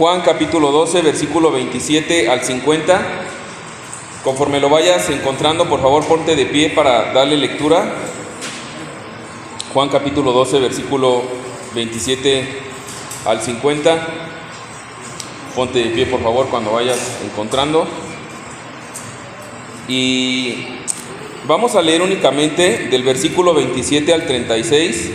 Juan capítulo 12, versículo 27 al 50. Conforme lo vayas encontrando, por favor, ponte de pie para darle lectura. Juan capítulo 12, versículo 27 al 50. Ponte de pie, por favor, cuando vayas encontrando. Y vamos a leer únicamente del versículo 27 al 36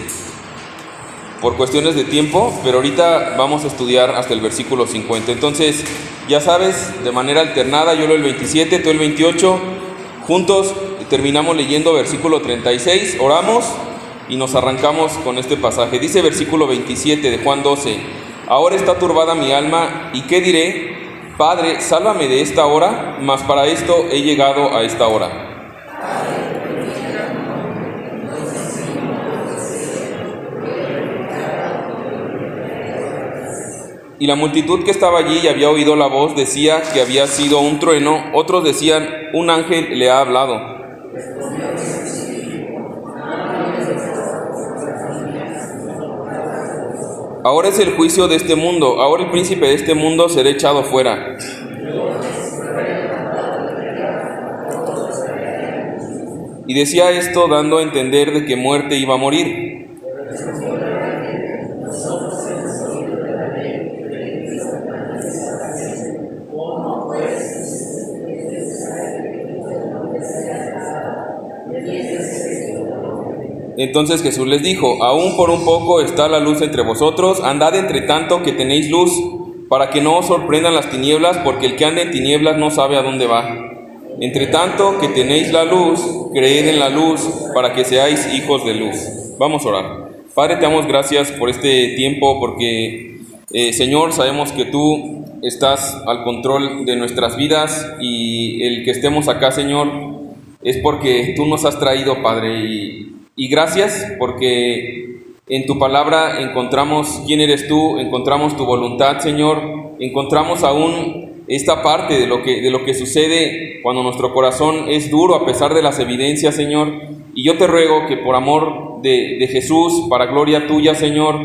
por cuestiones de tiempo, pero ahorita vamos a estudiar hasta el versículo 50. Entonces, ya sabes, de manera alternada, yo leo el 27, tú el 28, juntos terminamos leyendo versículo 36, oramos y nos arrancamos con este pasaje. Dice versículo 27 de Juan 12: ahora está turbada mi alma, ¿y qué diré? Padre, sálvame de esta hora, mas para esto he llegado a esta hora. Y la multitud que estaba allí y había oído la voz decía que había sido un trueno, otros decían, un ángel le ha hablado. Ahora es el juicio de este mundo, ahora el príncipe de este mundo será echado fuera. Y decía esto dando a entender de que muerte iba a morir. Entonces Jesús les dijo: aún por un poco está la luz entre vosotros, andad entre tanto que tenéis luz, para que no os sorprendan las tinieblas, porque el que anda en tinieblas no sabe a dónde va. Entre tanto que tenéis la luz, creed en la luz, para que seáis hijos de luz. Vamos a orar. Padre, te damos gracias por este tiempo, porque Señor, sabemos que tú estás al control de nuestras vidas, y el que estemos acá, Señor, es porque tú nos has traído, Padre, y gracias porque en tu palabra encontramos quién eres tú, encontramos tu voluntad, Señor, encontramos aún esta parte de lo que sucede cuando nuestro corazón es duro a pesar de las evidencias, Señor. Y yo te ruego que por amor de Jesús, para gloria tuya, Señor,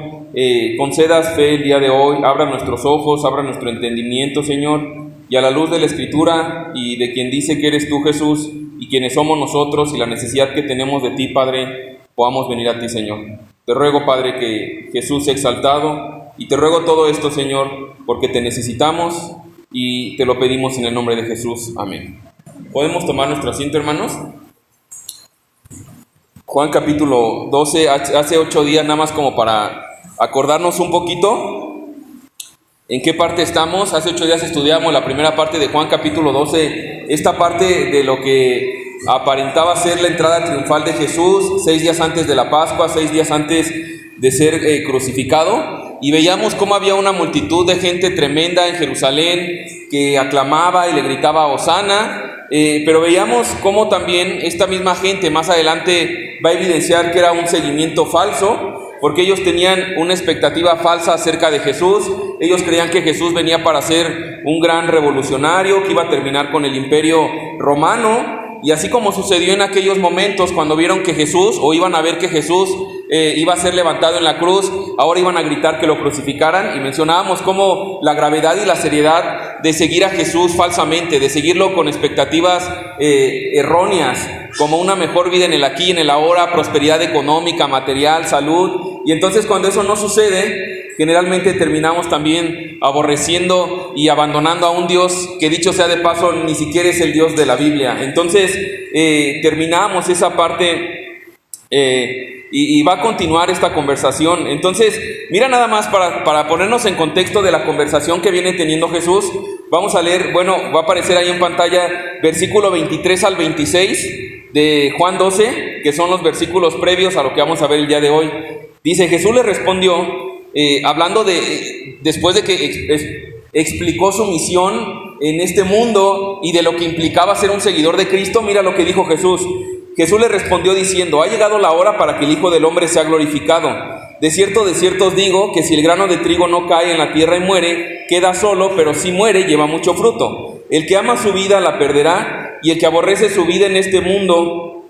concedas fe el día de hoy, abra nuestros ojos, abra nuestro entendimiento, Señor, y a la luz de la Escritura y de quien dice que eres tú, Jesús, y quienes somos nosotros y la necesidad que tenemos de ti, Padre, podamos venir a ti, Señor. Te ruego, Padre, que Jesús sea exaltado, y te ruego todo esto, Señor, porque te necesitamos y te lo pedimos en el nombre de Jesús. Amén. ¿Podemos tomar nuestro asiento, hermanos? Juan capítulo 12, hace 8 días, nada más como para acordarnos un poquito en qué parte estamos. Hace 8 días estudiamos la primera parte de Juan capítulo 12, esta parte de lo que aparentaba ser la entrada triunfal de Jesús, 6 días antes de la Pascua, 6 días antes de ser crucificado, y veíamos cómo había una multitud de gente tremenda en Jerusalén que aclamaba y le gritaba Hosana, pero veíamos cómo también esta misma gente más adelante va a evidenciar que era un seguimiento falso, porque ellos tenían una expectativa falsa acerca de Jesús. Ellos creían que Jesús venía para ser un gran revolucionario, que iba a terminar con el imperio romano. Y así como sucedió en aquellos momentos cuando vieron que Jesús, o iban a ver que Jesús iba a ser levantado en la cruz, ahora iban a gritar que lo crucificaran. Y mencionábamos cómo la gravedad y la seriedad de seguir a Jesús falsamente, de seguirlo con expectativas erróneas, como una mejor vida en el aquí y en el ahora, prosperidad económica, material, salud. Y entonces cuando eso no sucede, generalmente terminamos también aborreciendo y abandonando a un Dios que, dicho sea de paso, ni siquiera es el Dios de la Biblia. Entonces terminamos esa parte y va a continuar esta conversación. Entonces, mira, nada más para ponernos en contexto de la conversación que viene teniendo Jesús, vamos a leer, bueno, va a aparecer ahí en pantalla versículo 23 al 26 de Juan 12, que son los versículos previos a lo que vamos a ver el día de hoy. Dice: Jesús le respondió, hablando después de que explicó su misión en este mundo y de lo que implicaba ser un seguidor de Cristo. Mira lo que dijo Jesús. Jesús le respondió diciendo: ha llegado la hora para que el Hijo del Hombre sea glorificado. De cierto os digo que si el grano de trigo no cae en la tierra y muere, queda solo, pero si muere, lleva mucho fruto. El que ama su vida la perderá, y el que aborrece su vida en este mundo,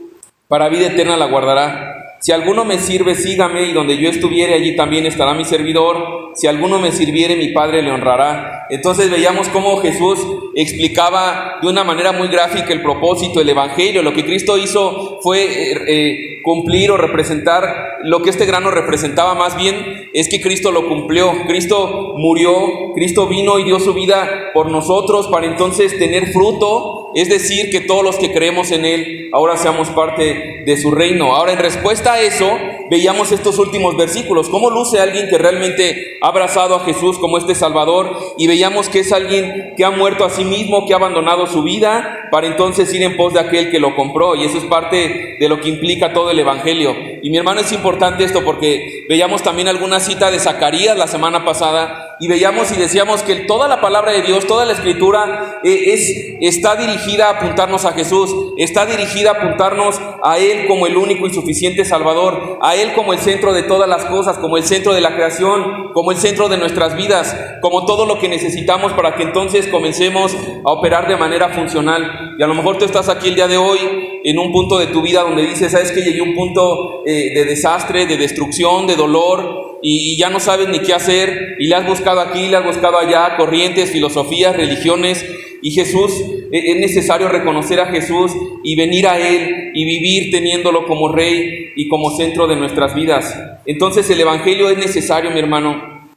para vida eterna la guardará. Si alguno me sirve, sígame, y donde yo estuviere, allí también estará mi servidor. Si alguno me sirviere, mi Padre le honrará. Entonces veíamos cómo Jesús explicaba de una manera muy gráfica el propósito, el evangelio. Lo que Cristo hizo fue cumplir o representar lo que este grano representaba. Más bien es que Cristo lo cumplió. Cristo murió, Cristo vino y dio su vida por nosotros para entonces tener fruto, es decir, que todos los que creemos en Él ahora seamos parte de su reino. Ahora, en respuesta a eso, veíamos estos últimos versículos, cómo luce alguien que realmente ha abrazado a Jesús como este Salvador, y veíamos que es alguien que ha muerto a sí mismo, que ha abandonado su vida para entonces ir en pos de aquel que lo compró, y eso es parte de lo que implica todo el evangelio. Y mi hermano, es importante esto porque veíamos también alguna cita de Zacarías la semana pasada, y veíamos y decíamos que toda la palabra de Dios, toda la escritura está dirigida a apuntarnos a Jesús, está dirigida a apuntarnos a Él como el único y suficiente Salvador, a Él como el centro de todas las cosas, como el centro de la creación, como el centro de nuestras vidas, como todo lo que necesitamos para que entonces comencemos a operar de manera funcional. Y a lo mejor tú estás aquí el día de hoy en un punto de tu vida donde dices, ¿sabes qué? Llegué a un punto de desastre, de destrucción, de dolor, y ya no sabes ni qué hacer, y le has buscado aquí, le has buscado allá, corrientes, filosofías, religiones, y Jesús, es necesario reconocer a Jesús y venir a Él y vivir teniéndolo como Rey y como centro de nuestras vidas. Entonces el evangelio es necesario, mi hermano,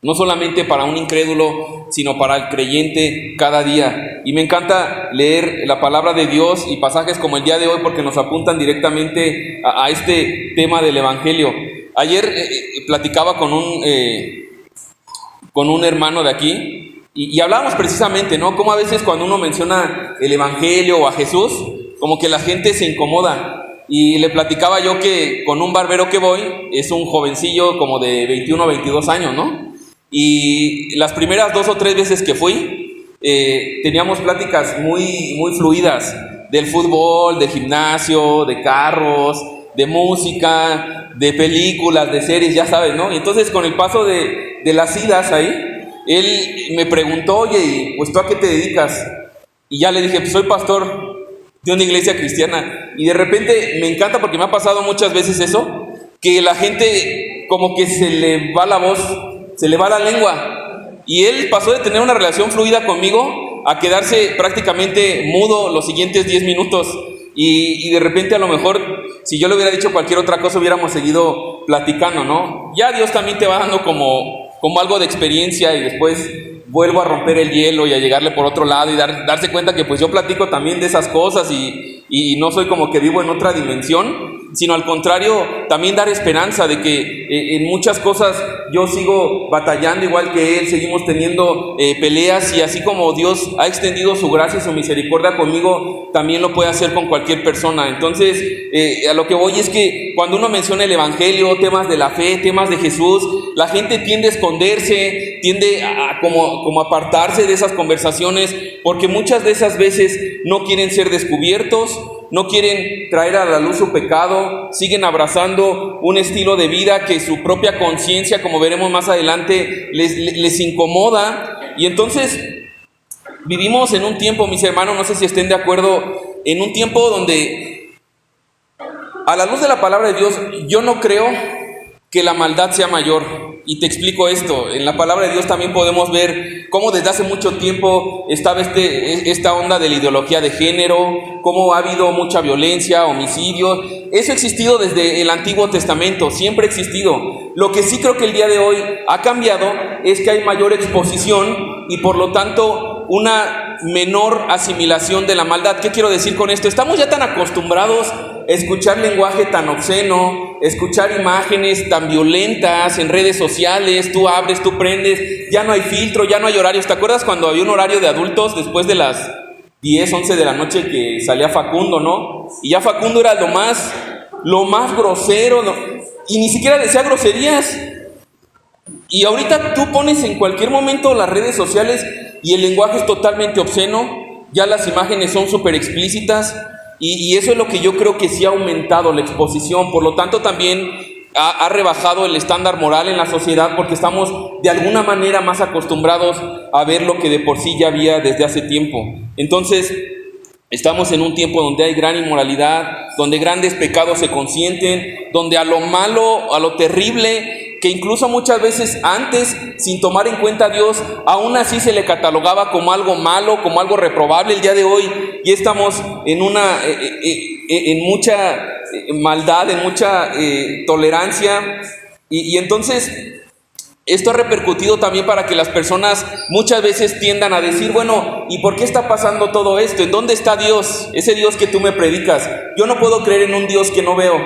no solamente para un incrédulo, sino para el creyente cada día. Y me encanta leer la palabra de Dios y pasajes como el día de hoy porque nos apuntan directamente a este tema del evangelio. Ayer platicaba con un hermano de aquí y hablábamos precisamente, ¿no? Cómo a veces cuando uno menciona el evangelio o a Jesús, como que la gente se incomoda. Y le platicaba yo que con un barbero que voy, es un jovencillo como de 21 o 22 años, ¿no? Y las primeras 2 o 3 veces que fui, teníamos pláticas muy, muy fluidas del fútbol, de gimnasio, de carros, de música, de películas, de series, ya sabes, ¿no? Y entonces con el paso de las idas ahí, él me preguntó, oye, pues ¿tú a qué te dedicas? Y ya le dije, pues soy pastor de una iglesia cristiana. Y de repente me encanta porque me ha pasado muchas veces eso, que la gente como que se le va la voz, se le va la lengua. Y él pasó de tener una relación fluida conmigo a quedarse prácticamente mudo los siguientes 10 minutos. Y de repente a lo mejor, si yo le hubiera dicho cualquier otra cosa, hubiéramos seguido platicando, ¿no? Ya Dios también te va dando como algo de experiencia y después vuelvo a romper el hielo y a llegarle por otro lado y darse cuenta que pues yo platico también de esas cosas y no soy como que vivo en otra dimensión, sino al contrario, también dar esperanza de que en muchas cosas yo sigo batallando igual que él, seguimos teniendo peleas, y así como Dios ha extendido su gracia y su misericordia conmigo, también lo puede hacer con cualquier persona. Entonces, a lo que voy es que cuando uno menciona el evangelio, temas de la fe, temas de Jesús, la gente tiende a esconderse, tiende a como apartarse de esas conversaciones, porque muchas de esas veces no quieren ser descubiertos, no quieren traer a la luz su pecado, siguen abrazando un estilo de vida que su propia conciencia, como veremos más adelante, les incomoda. Y entonces vivimos en un tiempo, mis hermanos, no sé si estén de acuerdo, en un tiempo donde a la luz de la palabra de Dios, yo no creo que la maldad sea mayor. Y te explico esto. En la palabra de Dios también podemos ver cómo desde hace mucho tiempo estaba esta onda de la ideología de género, cómo ha habido mucha violencia, homicidios. Eso ha existido desde el Antiguo Testamento, siempre ha existido. Lo que sí creo que el día de hoy ha cambiado es que hay mayor exposición y por lo tanto una menor asimilación de la maldad. ¿Qué quiero decir con esto? Estamos ya tan acostumbrados a escuchar lenguaje tan obsceno, escuchar imágenes tan violentas en redes sociales, tú abres, tú prendes, ya no hay filtro, ya no hay horarios. ¿Te acuerdas cuando había un horario de adultos después de las 10, 11 de la noche que salía Facundo, ¿no? Y ya Facundo era lo más grosero, y ni siquiera decía groserías. Y ahorita tú pones en cualquier momento las redes sociales y el lenguaje es totalmente obsceno, ya las imágenes son súper explícitas, y eso es lo que yo creo que sí ha aumentado la exposición. Por lo tanto también ha rebajado el estándar moral en la sociedad, porque estamos de alguna manera más acostumbrados a ver lo que de por sí ya había desde hace tiempo. Entonces, Estamos en un tiempo donde hay gran inmoralidad, donde grandes pecados se consienten, donde a lo malo, a lo terrible, que incluso muchas veces antes, sin tomar en cuenta a Dios, aún así se le catalogaba como algo malo, como algo reprobable. El día de hoy ya estamos en mucha maldad, en mucha tolerancia, y entonces esto ha repercutido también para que las personas muchas veces tiendan a decir, bueno, ¿y por qué está pasando todo esto? ¿En dónde está Dios? Ese Dios que tú me predicas. Yo no puedo creer en un Dios que no veo.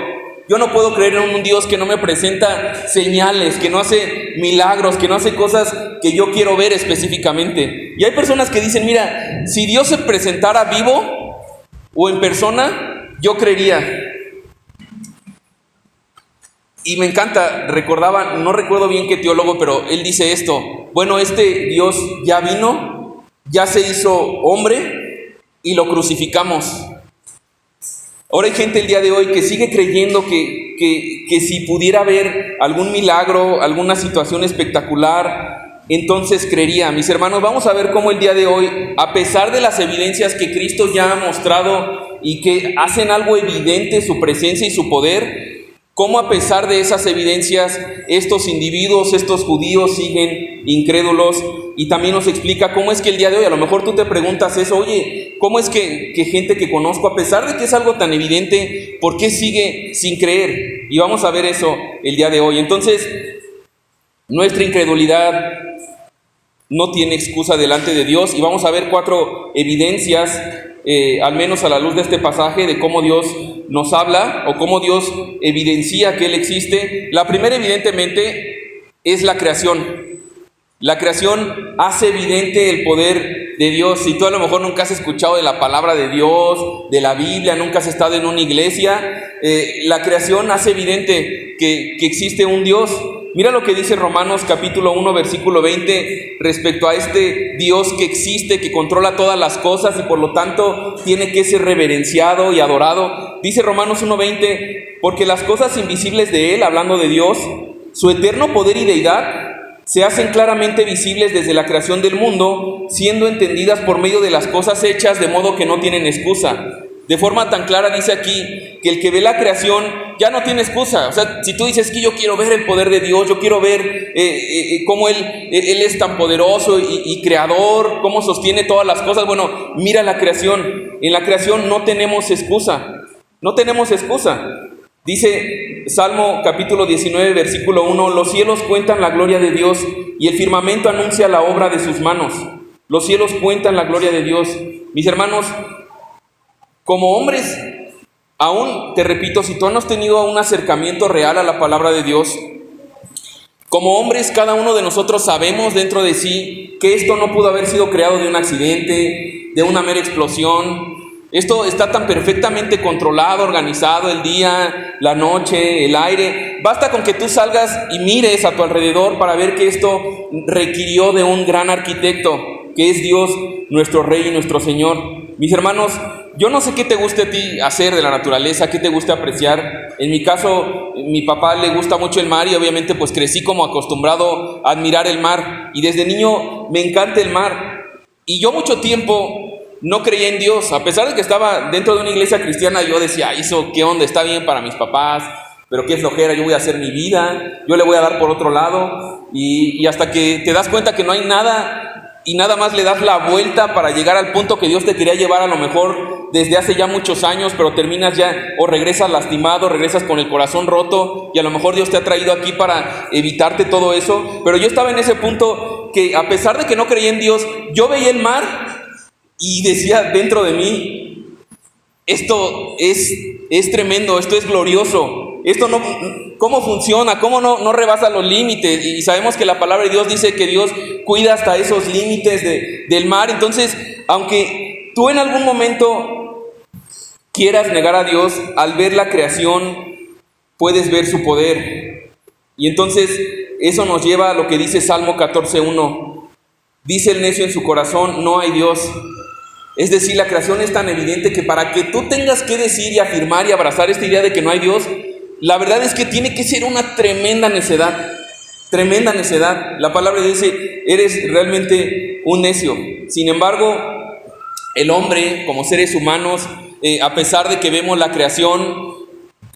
Yo no puedo creer en un Dios que no me presenta señales, que no hace milagros, que no hace cosas que yo quiero ver específicamente. Y hay personas que dicen, mira, si Dios se presentara vivo o en persona, yo creería. Y me encanta, no recuerdo bien qué teólogo, pero él dice esto: bueno, este Dios ya vino, ya se hizo hombre y lo crucificamos. Ahora hay gente el día de hoy que sigue creyendo que si pudiera haber algún milagro, alguna situación espectacular, entonces creería. Mis hermanos, vamos a ver cómo el día de hoy, a pesar de las evidencias que Cristo ya ha mostrado y que hacen algo evidente su presencia y su poder, cómo a pesar de esas evidencias, estos individuos, estos judíos siguen incrédulos. Y también nos explica cómo es que el día de hoy, a lo mejor tú te preguntas eso, oye, ¿cómo es que gente que conozco, a pesar de que es algo tan evidente, por qué sigue sin creer? Y vamos a ver eso el día de hoy. Entonces, nuestra incredulidad no tiene excusa delante de Dios, y vamos a ver 4 evidencias, al menos a la luz de este pasaje, de cómo Dios nos habla o cómo Dios evidencia que Él existe. La primera, evidentemente, es la creación. La creación hace evidente el poder de Dios. Si tú a lo mejor nunca has escuchado de la palabra de Dios, de la Biblia, nunca has estado en una iglesia, la creación hace evidente que existe un Dios. Mira lo que dice Romanos capítulo 1, versículo 20, respecto a este Dios que existe, que controla todas las cosas y por lo tanto tiene que ser reverenciado y adorado. Dice Romanos 1:20, porque las cosas invisibles de Él, hablando de Dios, su eterno poder y deidad, se hacen claramente visibles desde la creación del mundo, siendo entendidas por medio de las cosas hechas, de modo que no tienen excusa. De forma tan clara dice aquí que el que ve la creación ya no tiene excusa. O sea, si tú dices que yo quiero ver el poder de Dios, yo quiero ver cómo Él es tan poderoso y creador, cómo sostiene todas las cosas, bueno, mira la creación. En la creación no tenemos excusa, no tenemos excusa. Dice Salmo capítulo 19, versículo 1, los cielos cuentan la gloria de Dios y el firmamento anuncia la obra de sus manos. Los cielos cuentan la gloria de Dios. Mis hermanos, como hombres, aún te repito, si tú no has tenido un acercamiento real a la palabra de Dios, como hombres cada uno de nosotros sabemos dentro de sí que esto no pudo haber sido creado de un accidente, de una mera explosión. Esto está tan perfectamente controlado, organizado, el día, la noche, el aire. Basta con que tú salgas y mires a tu alrededor para ver que esto requirió de un gran arquitecto, que es Dios, nuestro Rey y nuestro Señor. Mis hermanos, yo no sé qué te guste a ti hacer de la naturaleza, qué te gusta apreciar. En mi caso, mi papá le gusta mucho el mar y obviamente pues crecí como acostumbrado a admirar el mar. Y desde niño me encanta el mar. Y yo mucho tiempo no creía en Dios, a pesar de que estaba dentro de una iglesia cristiana. Yo decía, eso qué onda, está bien para mis papás, pero qué flojera, yo voy a hacer mi vida, yo le voy a dar por otro lado. Y hasta que te das cuenta que no hay nada y nada más le das la vuelta para llegar al punto que Dios te quería llevar, a lo mejor desde hace ya muchos años, pero terminas ya o regresas lastimado, regresas con el corazón roto, y a lo mejor Dios te ha traído aquí para evitarte todo eso. Pero yo estaba en ese punto que, a pesar de que no creía en Dios, yo veía el mar y decía dentro de mí, esto es tremendo, esto es glorioso, esto no, ¿cómo funciona? ¿Cómo no rebasa los límites? Y sabemos que la palabra de Dios dice que Dios cuida hasta esos límites del mar. Entonces, aunque tú en algún momento quieras negar a Dios, al ver la creación puedes ver su poder. Y entonces eso nos lleva a lo que dice Salmo 14:1. Dice el necio en su corazón, no hay Dios. Es decir, la creación es tan evidente que para que tú tengas que decir y afirmar y abrazar esta idea de que no hay Dios, la verdad es que tiene que ser una tremenda necedad. Tremenda necedad. La palabra dice, eres realmente un necio. Sin embargo, el hombre, como seres humanos, a pesar de que vemos la creación,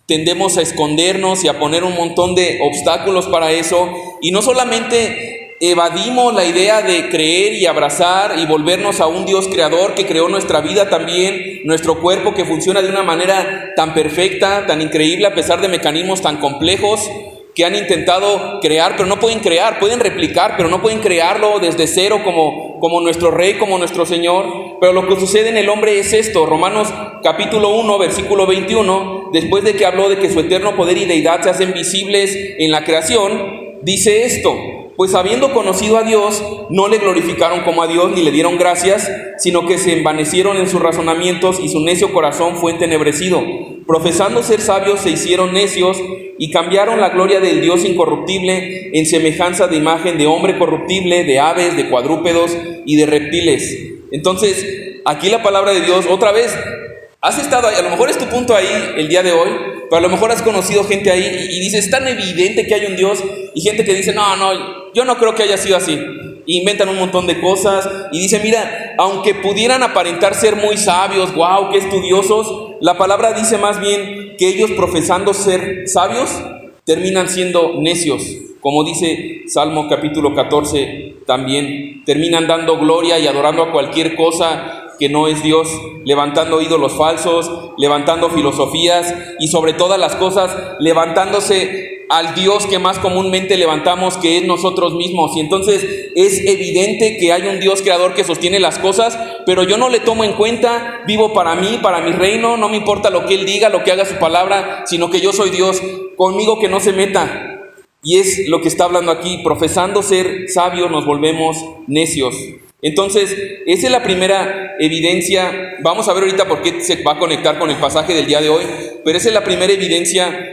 tendemos a escondernos y a poner un montón de obstáculos para eso. Y no solamente evadimos la idea de creer y abrazar y volvernos a un Dios creador que creó nuestra vida también, nuestro cuerpo que funciona de una manera tan perfecta, tan increíble, a pesar de mecanismos tan complejos que han intentado crear, pero no pueden crear, pueden replicar, pero no pueden crearlo desde cero como nuestro Rey, como nuestro Señor. Pero lo que sucede en el hombre es esto. Romanos capítulo 1, versículo 21, después de que habló de que su eterno poder y deidad se hacen visibles en la creación, dice esto: pues habiendo conocido a Dios, no le glorificaron como a Dios ni le dieron gracias, sino que se envanecieron en sus razonamientos y su necio corazón fue entenebrecido. Profesando ser sabios, se hicieron necios y cambiaron la gloria del Dios incorruptible en semejanza de imagen de hombre corruptible, de aves, de cuadrúpedos y de reptiles. Entonces, aquí la palabra de Dios, otra vez, has estado ahí, a lo mejor es tu punto ahí el día de hoy, pero a lo mejor has conocido gente ahí y dices, es tan evidente que hay un Dios, y gente que dice, no, yo no creo que haya sido así. Y inventan un montón de cosas y dicen, mira, aunque pudieran aparentar ser muy sabios, wow, qué estudiosos, la palabra dice más bien que ellos, profesando ser sabios, terminan siendo necios. Como dice Salmo capítulo 14, también terminan dando gloria y adorando a cualquier cosa que no es Dios, levantando ídolos falsos, levantando filosofías y sobre todas las cosas, levantándose al Dios que más comúnmente levantamos, que es nosotros mismos. Y entonces es evidente que hay un Dios creador que sostiene las cosas, pero yo no le tomo en cuenta, vivo para mí, para mi reino, no me importa lo que Él diga, lo que haga su palabra, sino que yo soy Dios, conmigo que no se meta. Y es lo que está hablando aquí, profesando ser sabios nos volvemos necios. Entonces, esa es la primera evidencia. Vamos a ver ahorita por qué se va a conectar con el pasaje del día de hoy, pero esa es la primera evidencia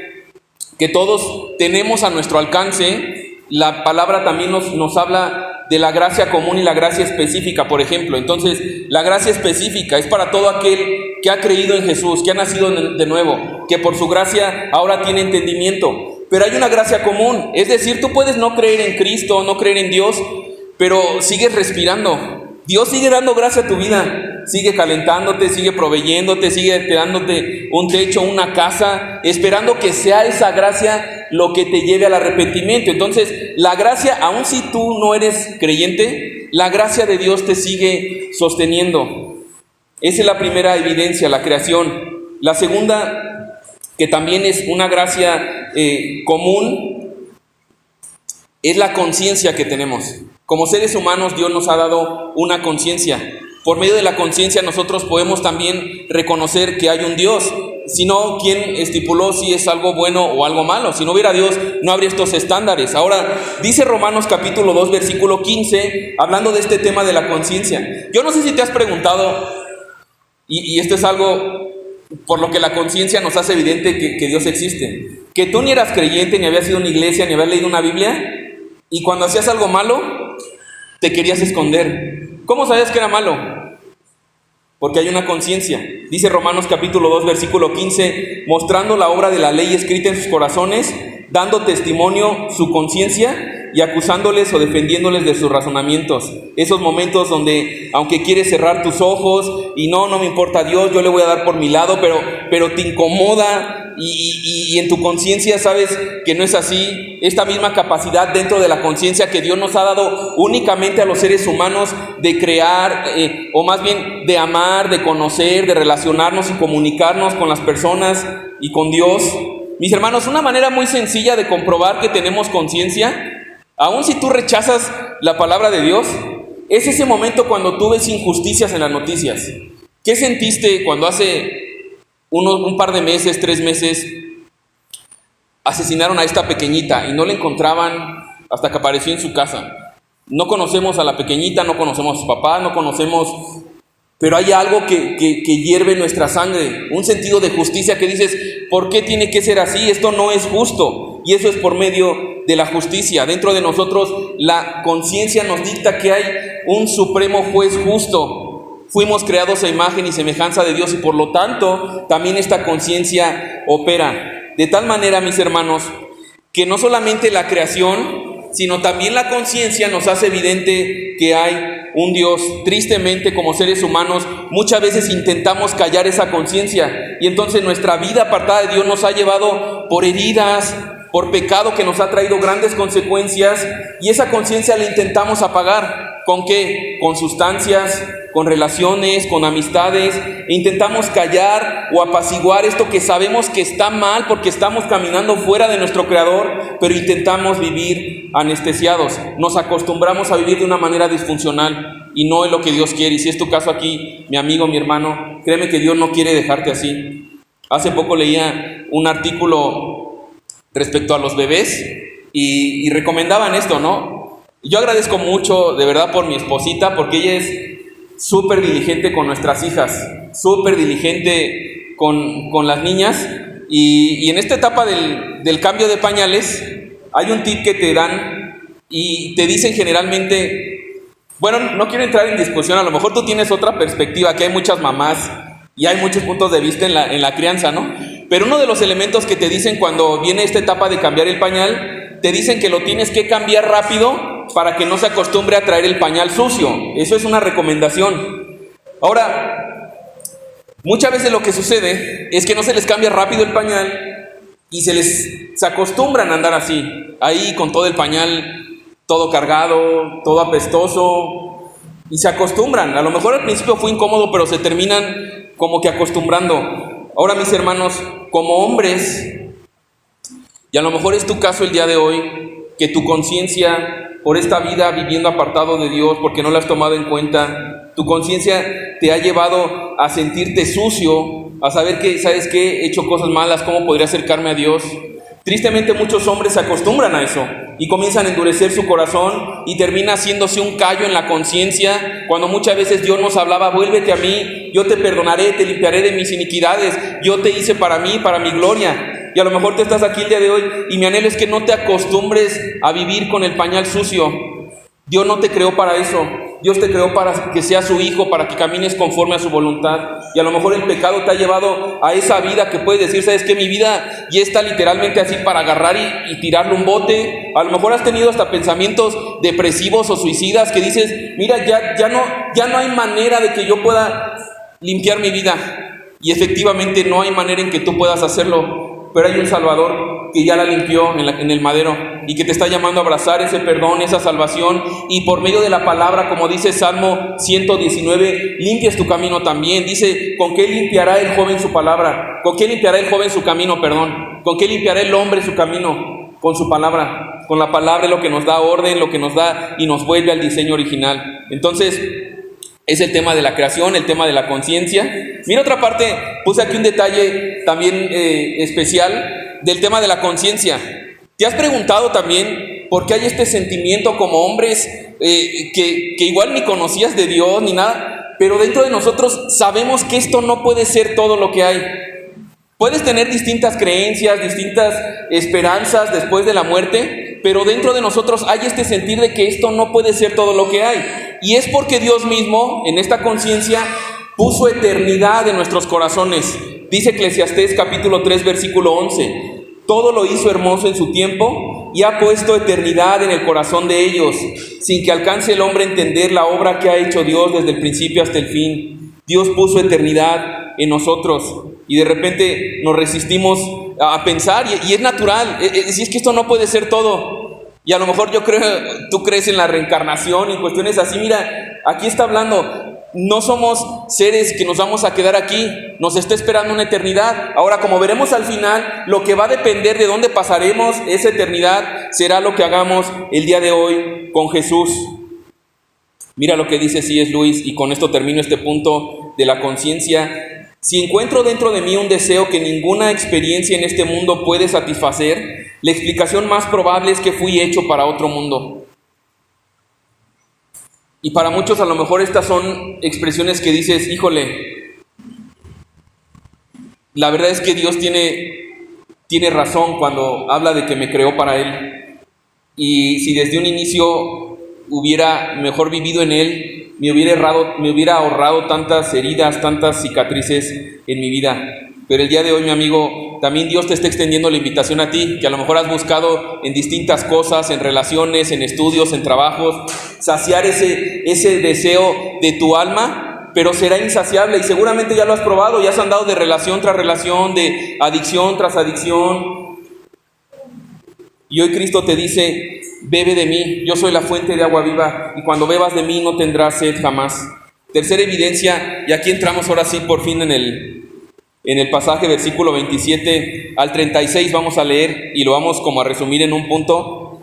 que todos tenemos a nuestro alcance. La palabra también nos habla de la gracia común y la gracia específica, por ejemplo. Entonces, la gracia específica es para todo aquel que ha creído en Jesús, que ha nacido de nuevo, que por su gracia ahora tiene entendimiento. Pero hay una gracia común, es decir, tú puedes no creer en Cristo, no creer en Dios, pero sigues respirando. Dios sigue dando gracia a tu vida, sigue calentándote, sigue proveyéndote, sigue dándote un techo, una casa, esperando que sea esa gracia lo que te lleve al arrepentimiento. Entonces, la gracia, aun si tú no eres creyente, la gracia de Dios te sigue sosteniendo. Esa es la primera evidencia, la creación. La segunda, que también es una gracia común, es la conciencia que tenemos. Como seres humanos, Dios nos ha dado una conciencia. Por medio de la conciencia nosotros podemos también reconocer que hay un Dios. Si no, ¿quién estipuló si es algo bueno o algo malo? Si no hubiera Dios, no habría estos estándares. Ahora, dice Romanos capítulo 2, versículo 15, hablando de este tema de la conciencia. Yo no sé si te has preguntado, y esto es algo por lo que la conciencia nos hace evidente que Dios existe. Que tú ni eras creyente, ni habías ido a una iglesia, ni habías leído una Biblia, y cuando hacías algo malo, te querías esconder. ¿Cómo sabías que era malo? Porque hay una conciencia. Dice Romanos capítulo 2, versículo 15, mostrando la obra de la ley escrita en sus corazones, dando testimonio su conciencia y acusándoles o defendiéndoles de sus razonamientos. Esos momentos donde, aunque quieres cerrar tus ojos y no me importa Dios, yo le voy a dar por mi lado, pero te incomoda y en tu conciencia sabes que no es así. Esta misma capacidad dentro de la conciencia que Dios nos ha dado únicamente a los seres humanos de crear, o más bien de amar, de conocer, de relacionarnos y comunicarnos con las personas y con Dios. Mis hermanos, una manera muy sencilla de comprobar que tenemos conciencia, aun si tú rechazas la palabra de Dios, es ese momento cuando tú ves injusticias en las noticias. ¿Qué sentiste cuando hace un par de meses, 3 meses, asesinaron a esta pequeñita y no la encontraban hasta que apareció en su casa? No conocemos a la pequeñita, no conocemos a su papá, no conocemos, pero hay algo que hierve nuestra sangre, un sentido de justicia que dices, ¿por qué tiene que ser así? Esto no es justo. Y eso es por medio de la justicia. Dentro de nosotros la conciencia nos dicta que hay un supremo juez justo. Fuimos creados a imagen y semejanza de Dios y por lo tanto también esta conciencia opera. De tal manera, mis hermanos, que no solamente la creación sino también la conciencia nos hace evidente que hay un Dios. Tristemente, como seres humanos, muchas veces intentamos callar esa conciencia, y entonces nuestra vida apartada de Dios nos ha llevado por heridas, por pecado que nos ha traído grandes consecuencias, y esa conciencia la intentamos apagar. ¿Con qué? Con sustancias, con relaciones, con amistades, e intentamos callar o apaciguar esto que sabemos que está mal porque estamos caminando fuera de nuestro Creador, pero intentamos vivir anestesiados. Nos acostumbramos a vivir de una manera disfuncional y no es lo que Dios quiere. Y si es tu caso aquí, mi amigo, mi hermano, créeme que Dios no quiere dejarte así. Hace poco leía un artículo respecto a los bebés y recomendaban esto, ¿no? Yo agradezco mucho, de verdad, por mi esposita, porque ella es súper diligente con nuestras hijas, súper diligente con las niñas, y en esta etapa del cambio de pañales, hay un tip que te dan y te dicen generalmente, bueno, no quiero entrar en discusión, a lo mejor tú tienes otra perspectiva, que hay muchas mamás y hay muchos puntos de vista en la crianza, ¿no? Pero uno de los elementos que te dicen cuando viene esta etapa de cambiar el pañal, te dicen que lo tienes que cambiar rápido para que no se acostumbre a traer el pañal sucio. Eso es una recomendación. Ahora, muchas veces lo que sucede es que no se les cambia rápido el pañal y se acostumbran a andar así, ahí con todo el pañal, todo cargado, todo apestoso, y se acostumbran. A lo mejor al principio fue incómodo, pero se terminan como que acostumbrando. Ahora, mis hermanos, como hombres, y a lo mejor es tu caso el día de hoy, que tu conciencia, por esta vida viviendo apartado de Dios, porque no la has tomado en cuenta, tu conciencia te ha llevado a sentirte sucio, a saber que, ¿sabes qué? He hecho cosas malas, ¿cómo podría acercarme a Dios? Tristemente muchos hombres se acostumbran a eso y comienzan a endurecer su corazón y termina haciéndose un callo en la conciencia, cuando muchas veces Dios nos hablaba: vuélvete a mí, yo te perdonaré, te limpiaré de mis iniquidades, yo te hice para mí, para mi gloria. Y a lo mejor tú estás aquí el día de hoy y mi anhelo es que no te acostumbres a vivir con el pañal sucio. Dios no te creó para eso. Dios te creó para que seas su hijo, para que camines conforme a su voluntad. Y a lo mejor el pecado te ha llevado a esa vida que puedes decir: ¿sabes qué? Mi vida ya está literalmente así para agarrar y tirarle un bote. A lo mejor has tenido hasta pensamientos depresivos o suicidas que dices: mira, ya no hay manera de que yo pueda limpiar mi vida. Y efectivamente no hay manera en que tú puedas hacerlo. Pero hay un Salvador que ya la limpió en el madero y que te está llamando a abrazar ese perdón, esa salvación, y por medio de la palabra, como dice Salmo 119, limpies tu camino también. Dice: ¿con qué limpiará el joven su palabra? ¿Con qué limpiará el joven su camino? ¿Con qué limpiará el hombre su camino? Con su palabra. Con la palabra es lo que nos da orden, lo que nos da y nos vuelve al diseño original. Entonces, es el tema de la creación, el tema de la conciencia. Mira, otra parte, puse aquí un detalle también especial del tema de la conciencia. ¿Te has preguntado también por qué hay este sentimiento como hombres que igual ni conocías de Dios ni nada, pero dentro de nosotros sabemos que esto no puede ser todo lo que hay? Puedes tener distintas creencias, distintas esperanzas después de la muerte, pero dentro de nosotros hay este sentir de que esto no puede ser todo lo que hay. Y es porque Dios mismo, en esta conciencia, puso eternidad en nuestros corazones. Dice Eclesiastés capítulo 3, versículo 11. Todo lo hizo hermoso en su tiempo y ha puesto eternidad en el corazón de ellos, sin que alcance el hombre a entender la obra que ha hecho Dios desde el principio hasta el fin. Dios puso eternidad en nosotros y de repente nos resistimos a pensar, y es natural, si es que esto no puede ser todo. Y a lo mejor tú crees en la reencarnación y cuestiones así. Mira, aquí está hablando, no somos seres que nos vamos a quedar aquí, nos está esperando una eternidad. Ahora, como veremos al final, lo que va a depender de dónde pasaremos esa eternidad será lo que hagamos el día de hoy con Jesús. Mira lo que dice C.S. Lewis, y con esto termino este punto de la conciencia. Si encuentro dentro de mí un deseo que ninguna experiencia en este mundo puede satisfacer, la explicación más probable es que fui hecho para otro mundo. Y para muchos a lo mejor estas son expresiones que dices: híjole, la verdad es que Dios tiene razón cuando habla de que me creó para Él. Y si desde un inicio hubiera mejor vivido en Él, me hubiera ahorrado tantas heridas, tantas cicatrices en mi vida. Pero el día de hoy, mi amigo, también Dios te está extendiendo la invitación a ti, que a lo mejor has buscado en distintas cosas, en relaciones, en estudios, en trabajos, saciar ese deseo de tu alma, pero será insaciable y seguramente ya lo has probado, ya has andado de relación tras relación, de adicción tras adicción. Y hoy Cristo te dice, bebe de mí, yo soy la fuente de agua viva, y cuando bebas de mí no tendrás sed jamás. Tercera evidencia, y aquí entramos ahora sí por fin en el pasaje, versículo 27 al 36, vamos a leer y lo vamos como a resumir en un punto.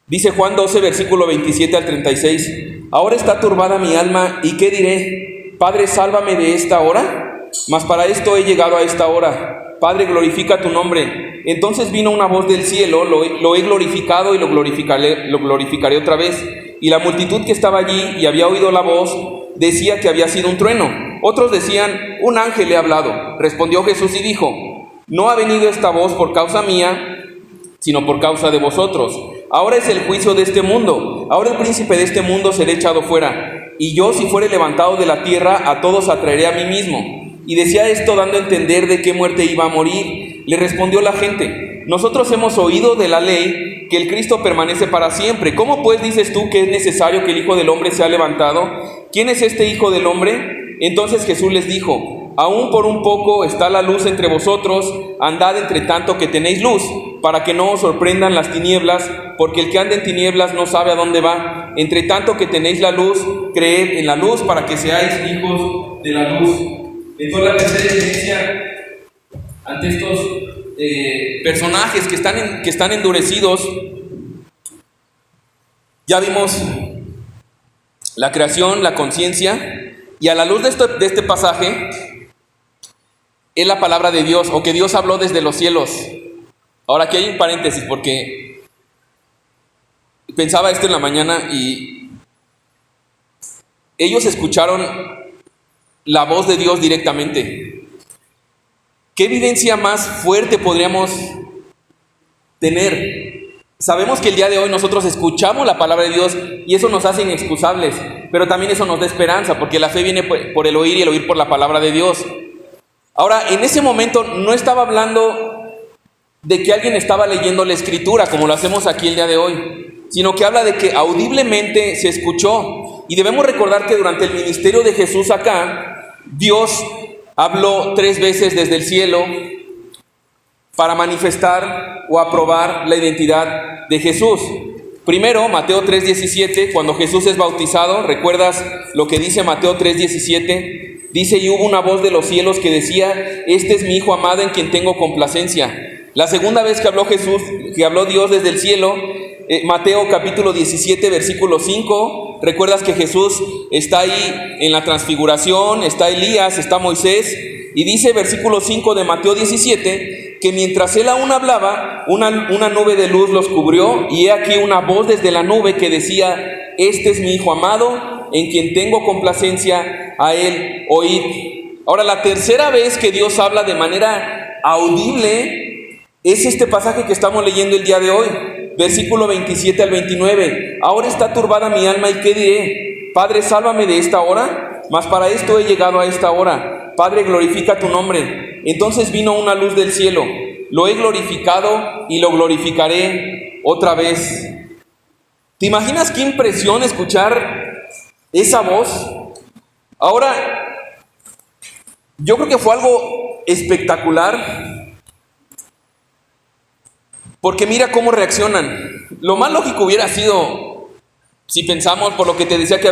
Dice Juan 12, versículo 27 al 36, ahora está turbada mi alma, ¿y qué diré? Padre, sálvame de esta hora, mas para esto he llegado a esta hora. Padre, glorifica tu nombre. Entonces vino una voz del cielo, lo he glorificado y lo glorificaré otra vez. Y la multitud que estaba allí y había oído la voz, decía que había sido un trueno. Otros decían, un ángel le ha hablado. Respondió Jesús y dijo, no ha venido esta voz por causa mía, sino por causa de vosotros. Ahora es el juicio de este mundo. Ahora el príncipe de este mundo será echado fuera. Y yo, si fuere levantado de la tierra, a todos atraeré a mí mismo. Y decía esto dando a entender de qué muerte iba a morir. Le respondió la gente, nosotros hemos oído de la ley que el Cristo permanece para siempre. ¿Cómo pues dices tú que es necesario que el Hijo del Hombre sea levantado? ¿Quién es este Hijo del Hombre? Entonces Jesús les dijo, aún por un poco está la luz entre vosotros, andad entre tanto que tenéis luz, para que no os sorprendan las tinieblas, porque el que anda en tinieblas no sabe a dónde va. Entre tanto que tenéis la luz, creed en la luz para que seáis hijos de la luz. Entonces la tercera evidencia ante estos personajes que están endurecidos, ya vimos la creación, la conciencia, y a la luz de este pasaje es la palabra de Dios, o que Dios habló desde los cielos. Ahora aquí hay un paréntesis, porque pensaba esto en la mañana y ellos escucharon la voz de Dios directamente. ¿Qué evidencia más fuerte podríamos tener? Sabemos que el día de hoy nosotros escuchamos la palabra de Dios y eso nos hace inexcusables, pero también eso nos da esperanza, porque la fe viene por el oír y el oír por la palabra de Dios. Ahora, en ese momento no estaba hablando de que alguien estaba leyendo la escritura como lo hacemos aquí el día de hoy, sino que habla de que audiblemente se escuchó. Y debemos recordar que durante el ministerio de Jesús acá, Dios habló 3 veces desde el cielo para manifestar o aprobar la identidad de Jesús. Primero, Mateo 3:17, cuando Jesús es bautizado, ¿recuerdas lo que dice Mateo 3:17? Dice, y hubo una voz de los cielos que decía, este es mi Hijo amado en quien tengo complacencia. La segunda vez que habló Jesús, que habló Dios desde el cielo, Mateo capítulo 17, versículo 5, recuerdas que Jesús está ahí en la transfiguración, está Elías, está Moisés, y dice versículo 5 de Mateo 17, que mientras él aún hablaba, una nube de luz los cubrió, y he aquí una voz desde la nube que decía, este es mi Hijo amado, en quien tengo complacencia, a él oíd. Ahora, la tercera vez que Dios habla de manera audible es este pasaje que estamos leyendo el día de hoy, versículo 27 al 29. Ahora está turbada mi alma, ¿y qué diré? Padre, sálvame de esta hora, mas para esto he llegado a esta hora. Padre, glorifica tu nombre. Entonces vino una luz del cielo, lo he glorificado y lo glorificaré otra vez. ¿Te imaginas qué impresión escuchar esa voz? Ahora, yo creo que fue algo espectacular, porque mira cómo reaccionan. Lo más lógico hubiera sido, si pensamos por lo que te decía, que a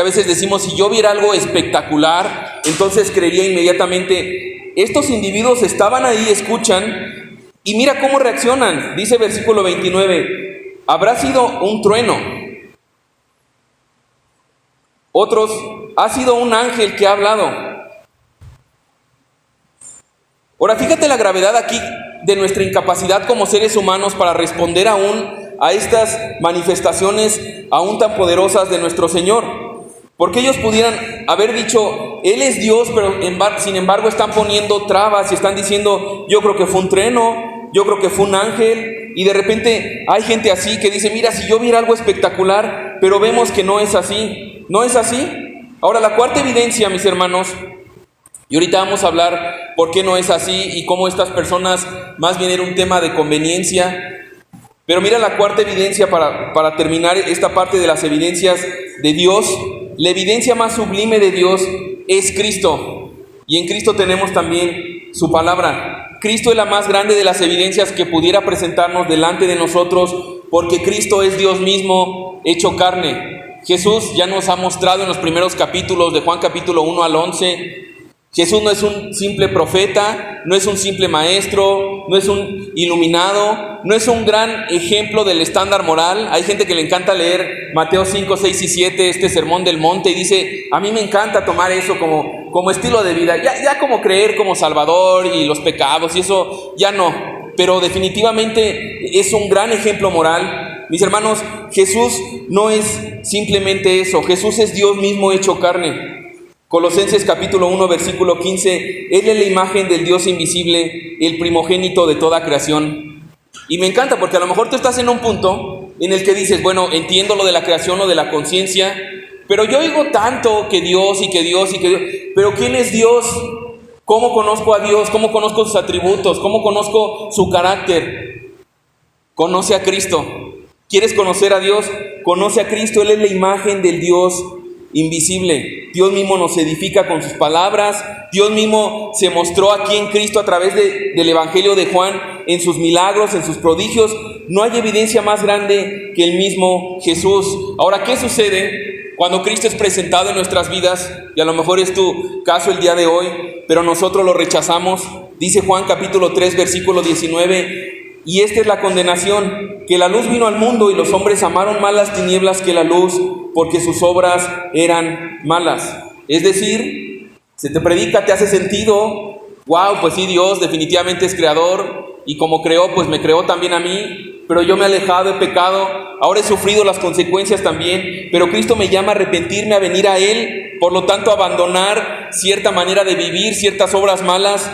veces decimos, si yo viera algo espectacular, entonces creería inmediatamente. Estos individuos estaban ahí, escuchan, y mira cómo reaccionan. Dice versículo 29, habrá sido un trueno. Otros, ha sido un ángel que ha hablado. Ahora, fíjate la gravedad aquí de nuestra incapacidad como seres humanos para responder aún a estas manifestaciones aún tan poderosas de nuestro Señor. Porque ellos pudieran haber dicho, Él es Dios, pero sin embargo están poniendo trabas y están diciendo, yo creo que fue un trueno, yo creo que fue un ángel. Y de repente hay gente así que dice, mira, si yo viera algo espectacular, pero vemos que no es así. ¿No es así? Ahora, la cuarta evidencia, mis hermanos, Y ahorita vamos a hablar por qué no es así y cómo estas personas más bien era un tema de conveniencia. Pero mira la cuarta evidencia para terminar esta parte de las evidencias de Dios. La evidencia más sublime de Dios es Cristo. Y en Cristo tenemos también su palabra. Cristo es la más grande de las evidencias que pudiera presentarnos delante de nosotros, porque Cristo es Dios mismo hecho carne. Jesús ya nos ha mostrado en los primeros capítulos de Juan capítulo 1 al 11. Jesús no es un simple profeta, no es un simple maestro, no es un iluminado, no es un gran ejemplo del estándar moral. Hay gente que le encanta leer Mateo 5, 6 y 7, este sermón del monte, y dice, a mí me encanta tomar eso como estilo de vida, ya como creer como Salvador y los pecados y eso, ya no, pero definitivamente es un gran ejemplo moral. Mis hermanos, Jesús no es simplemente eso, Jesús es Dios mismo hecho carne. Colosenses capítulo 1, versículo 15, Él es la imagen del Dios invisible, el primogénito de toda creación. Y me encanta porque a lo mejor tú estás en un punto en el que dices, bueno, entiendo lo de la creación, lo de la conciencia, pero yo oigo tanto que Dios y que Dios y que Dios, pero ¿quién es Dios? ¿Cómo conozco a Dios? ¿Cómo conozco sus atributos? ¿Cómo conozco su carácter? Conoce a Cristo. ¿Quieres conocer a Dios? Conoce a Cristo, Él es la imagen del Dios invisible. Dios mismo nos edifica con sus palabras. Dios mismo se mostró aquí en Cristo a través del Evangelio de Juan, en sus milagros, en sus prodigios. No hay evidencia más grande que el mismo Jesús. Ahora, ¿qué sucede cuando Cristo es presentado en nuestras vidas? Y a lo mejor es tu caso el día de hoy, pero nosotros lo rechazamos. Dice Juan capítulo 3, versículo 19, y esta es la condenación, que la luz vino al mundo y los hombres amaron más las tinieblas que la luz, porque sus obras eran malas. Es decir, se te predica, te hace sentido, wow, pues sí, Dios definitivamente es creador, y como creó, pues me creó también a mí, pero yo me he alejado, he pecado, ahora he sufrido las consecuencias también, pero Cristo me llama a arrepentirme, a venir a Él, por lo tanto a abandonar cierta manera de vivir, ciertas obras malas,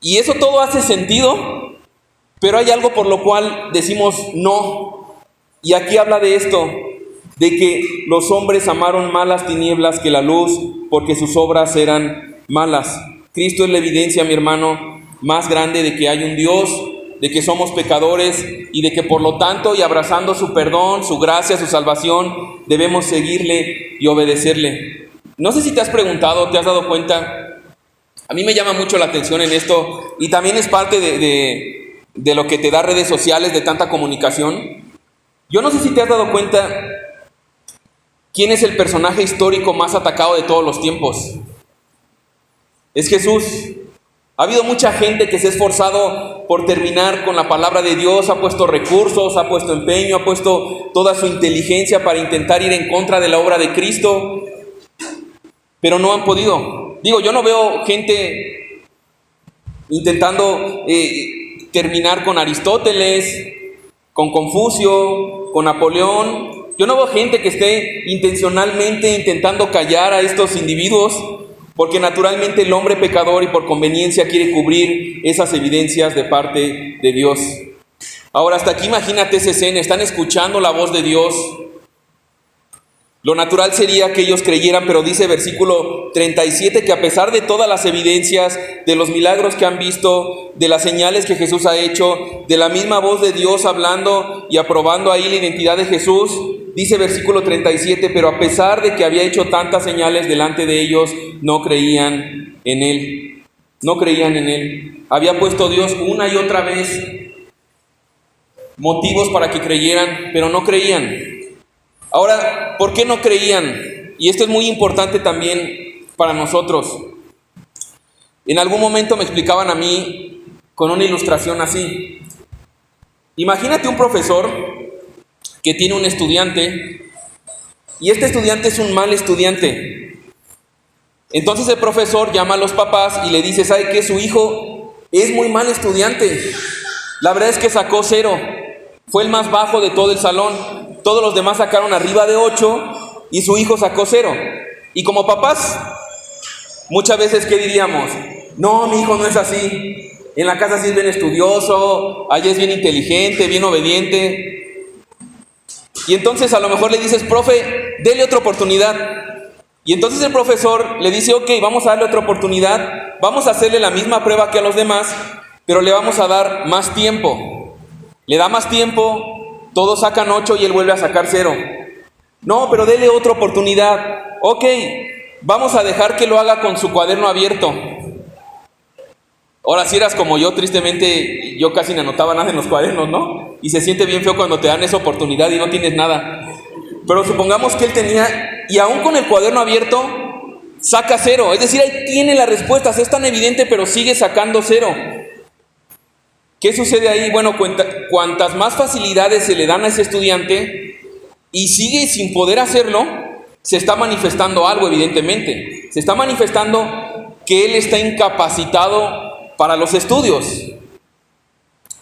y eso todo hace sentido. Pero hay algo por lo cual decimos no. Y aquí habla de esto, de que los hombres amaron más las tinieblas que la luz, porque sus obras eran malas. Cristo es la evidencia, mi hermano, más grande de que hay un Dios, de que somos pecadores y de que por lo tanto, y abrazando su perdón, su gracia, su salvación, debemos seguirle y obedecerle. No sé si te has preguntado, te has dado cuenta, a mí me llama mucho la atención en esto, y también es parte de lo que te da redes sociales, de tanta comunicación. Yo no sé si te has dado cuenta quién es el personaje histórico más atacado de todos los tiempos. Es Jesús. Ha habido mucha gente que se ha esforzado por terminar con la palabra de Dios, ha puesto recursos, ha puesto empeño, ha puesto toda su inteligencia para intentar ir en contra de la obra de Cristo, pero no han podido. Digo, yo no veo gente intentando terminar con Aristóteles, con Confucio, con Napoleón. Yo no veo gente que esté intencionalmente intentando callar a estos individuos, porque naturalmente el hombre pecador y por conveniencia quiere cubrir esas evidencias de parte de Dios. Ahora, hasta aquí imagínate esa escena, están escuchando la voz de Dios. Lo natural sería que ellos creyeran, pero dice versículo 37 que a pesar de todas las evidencias, de los milagros que han visto, de las señales que Jesús ha hecho, de la misma voz de Dios hablando y aprobando ahí la identidad de Jesús, dice versículo 37, pero a pesar de que había hecho tantas señales delante de ellos, no creían en Él. No creían en Él. Había puesto Dios una y otra vez motivos para que creyeran, pero no creían. Ahora, ¿por qué no creían? Y esto es muy importante también para nosotros. En algún momento me explicaban a mí con una ilustración así. Imagínate un profesor que tiene un estudiante y este estudiante es un mal estudiante. Entonces el profesor llama a los papás y le dice, ¿sabe qué? Su hijo es muy mal estudiante. La verdad es que sacó 0. Fue el más bajo de todo el salón. Todos los demás sacaron arriba de 8 y su hijo sacó 0. Y como papás, muchas veces, ¿qué diríamos? No, mi hijo no es así. En la casa sí es bien estudioso, allá es bien inteligente, bien obediente. Y entonces a lo mejor le dices, profe, dele otra oportunidad. Y entonces el profesor le dice, ok, vamos a darle otra oportunidad, vamos a hacerle la misma prueba que a los demás, pero le vamos a dar más tiempo. Le da más tiempo, todos sacan 8 y él vuelve a sacar 0. No, pero dele otra oportunidad. Ok, vamos a dejar que lo haga con su cuaderno abierto. Ahora, si eras como yo, tristemente, yo casi no anotaba nada en los cuadernos, ¿no? Y se siente bien feo cuando te dan esa oportunidad y no tienes nada. Pero supongamos que él tenía, y aún con el cuaderno abierto, saca 0. Es decir, ahí tiene las respuestas, es tan evidente, pero sigue sacando 0. ¿Qué sucede ahí? Bueno, cuantas más facilidades se le dan a ese estudiante y sigue sin poder hacerlo, se está manifestando algo, evidentemente. Se está manifestando que él está incapacitado para los estudios.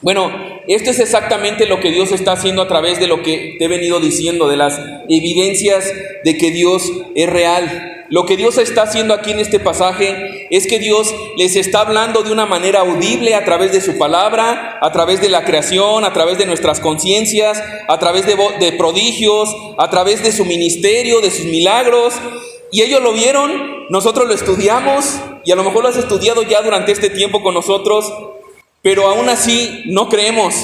Bueno, esto es exactamente lo que Dios está haciendo a través de lo que te he venido diciendo, de las evidencias de que Dios es real. Lo que Dios está haciendo aquí en este pasaje es que Dios les está hablando de una manera audible a través de su palabra, a través de la creación, a través de nuestras conciencias, a través de prodigios, a través de su ministerio, de sus milagros. Y ellos lo vieron, nosotros lo estudiamos y a lo mejor lo has estudiado ya durante este tiempo con nosotros, pero aún así no creemos.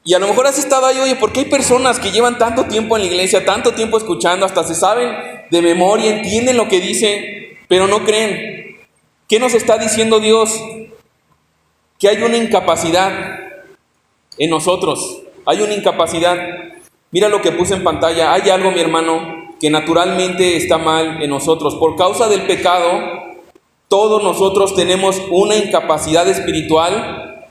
Y a lo mejor has estado ahí, oye, ¿por qué hay personas que llevan tanto tiempo en la iglesia, tanto tiempo escuchando, hasta se saben de memoria, entienden lo que dice, pero no creen? ¿Qué nos está diciendo Dios? Que hay una incapacidad en nosotros, hay una incapacidad. Mira lo que puse en pantalla, hay algo, mi hermano, que naturalmente está mal en nosotros. Por causa del pecado, todos nosotros tenemos una incapacidad espiritual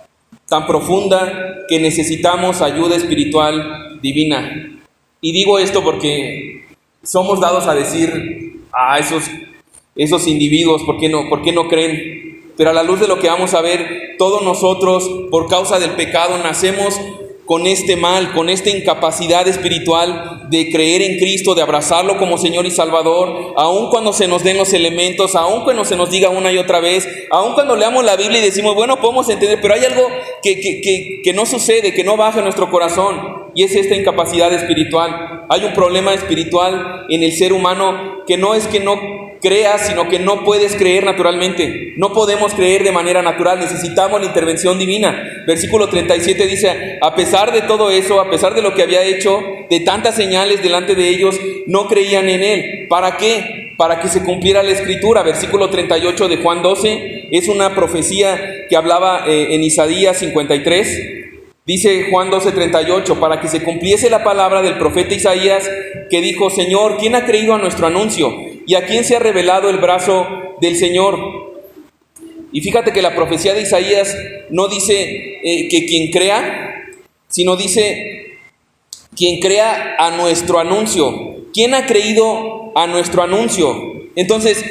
tan profunda que necesitamos ayuda espiritual divina. Y digo esto porque somos dados a decir a esos individuos, ¿por qué no creen? Pero a la luz de lo que vamos a ver, todos nosotros, por causa del pecado, nacemos con este mal, con esta incapacidad espiritual de creer en Cristo, de abrazarlo como Señor y Salvador, aun cuando se nos den los elementos, aun cuando se nos diga una y otra vez, aun cuando leamos la Biblia y decimos, bueno, podemos entender, pero hay algo que no sucede, que no baja en nuestro corazón, y es esta incapacidad espiritual. Hay un problema espiritual en el ser humano que no es que no creas, sino que no puedes creer naturalmente. No podemos creer de manera natural, necesitamos la intervención divina. Versículo 37 dice, a pesar de todo eso, a pesar de lo que había hecho, de tantas señales delante de ellos, no creían en él. ¿Para qué? Para que se cumpliera la escritura. Versículo 38 de Juan 12 es una profecía que hablaba en Isaías 53. Dice Juan 12:38, para que se cumpliese la palabra del profeta Isaías, que dijo, Señor, ¿quién ha creído a nuestro anuncio? ¿Y a quién se ha revelado el brazo del Señor? Y fíjate que la profecía de Isaías no dice que quien crea, sino dice quien crea a nuestro anuncio. ¿Quién ha creído a nuestro anuncio? Entonces,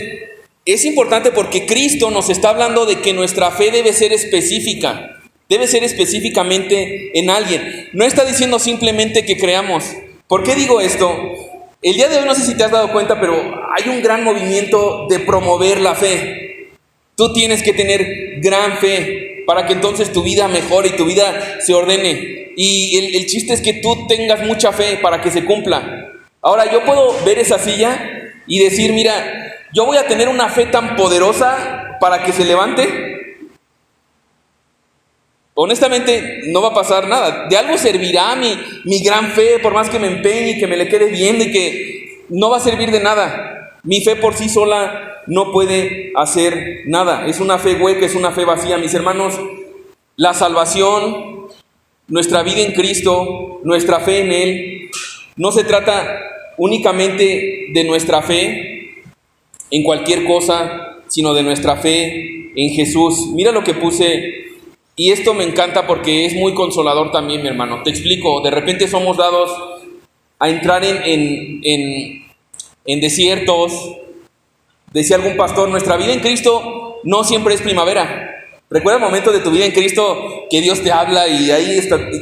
es importante porque Cristo nos está hablando de que nuestra fe debe ser específica. Debe ser específicamente en alguien. No está diciendo simplemente que creamos. ¿Por qué digo esto? El día de hoy, no sé si te has dado cuenta, pero hay un gran movimiento de promover la fe. Tú tienes que tener gran fe para que entonces tu vida mejore y tu vida se ordene. Y el chiste es que tú tengas mucha fe para que se cumpla. Ahora, yo puedo ver esa silla y decir, mira, yo voy a tener una fe tan poderosa para que se levante. Honestamente, no va a pasar nada. De algo servirá mi gran fe, por más que me empeñe y que me le quede viendo y que no va a servir de nada. Mi fe por sí sola no puede hacer nada. Es una fe hueca, es una fe vacía. Mis hermanos, la salvación, nuestra vida en Cristo, nuestra fe en Él, no se trata únicamente de nuestra fe en cualquier cosa, sino de nuestra fe en Jesús. Mira lo que puse. Y esto me encanta porque es muy consolador también, mi hermano. Te explico, de repente somos dados a entrar en desiertos. Decía algún pastor, nuestra vida en Cristo no siempre es primavera. Recuerda el momento de tu vida en Cristo que Dios te habla y ahí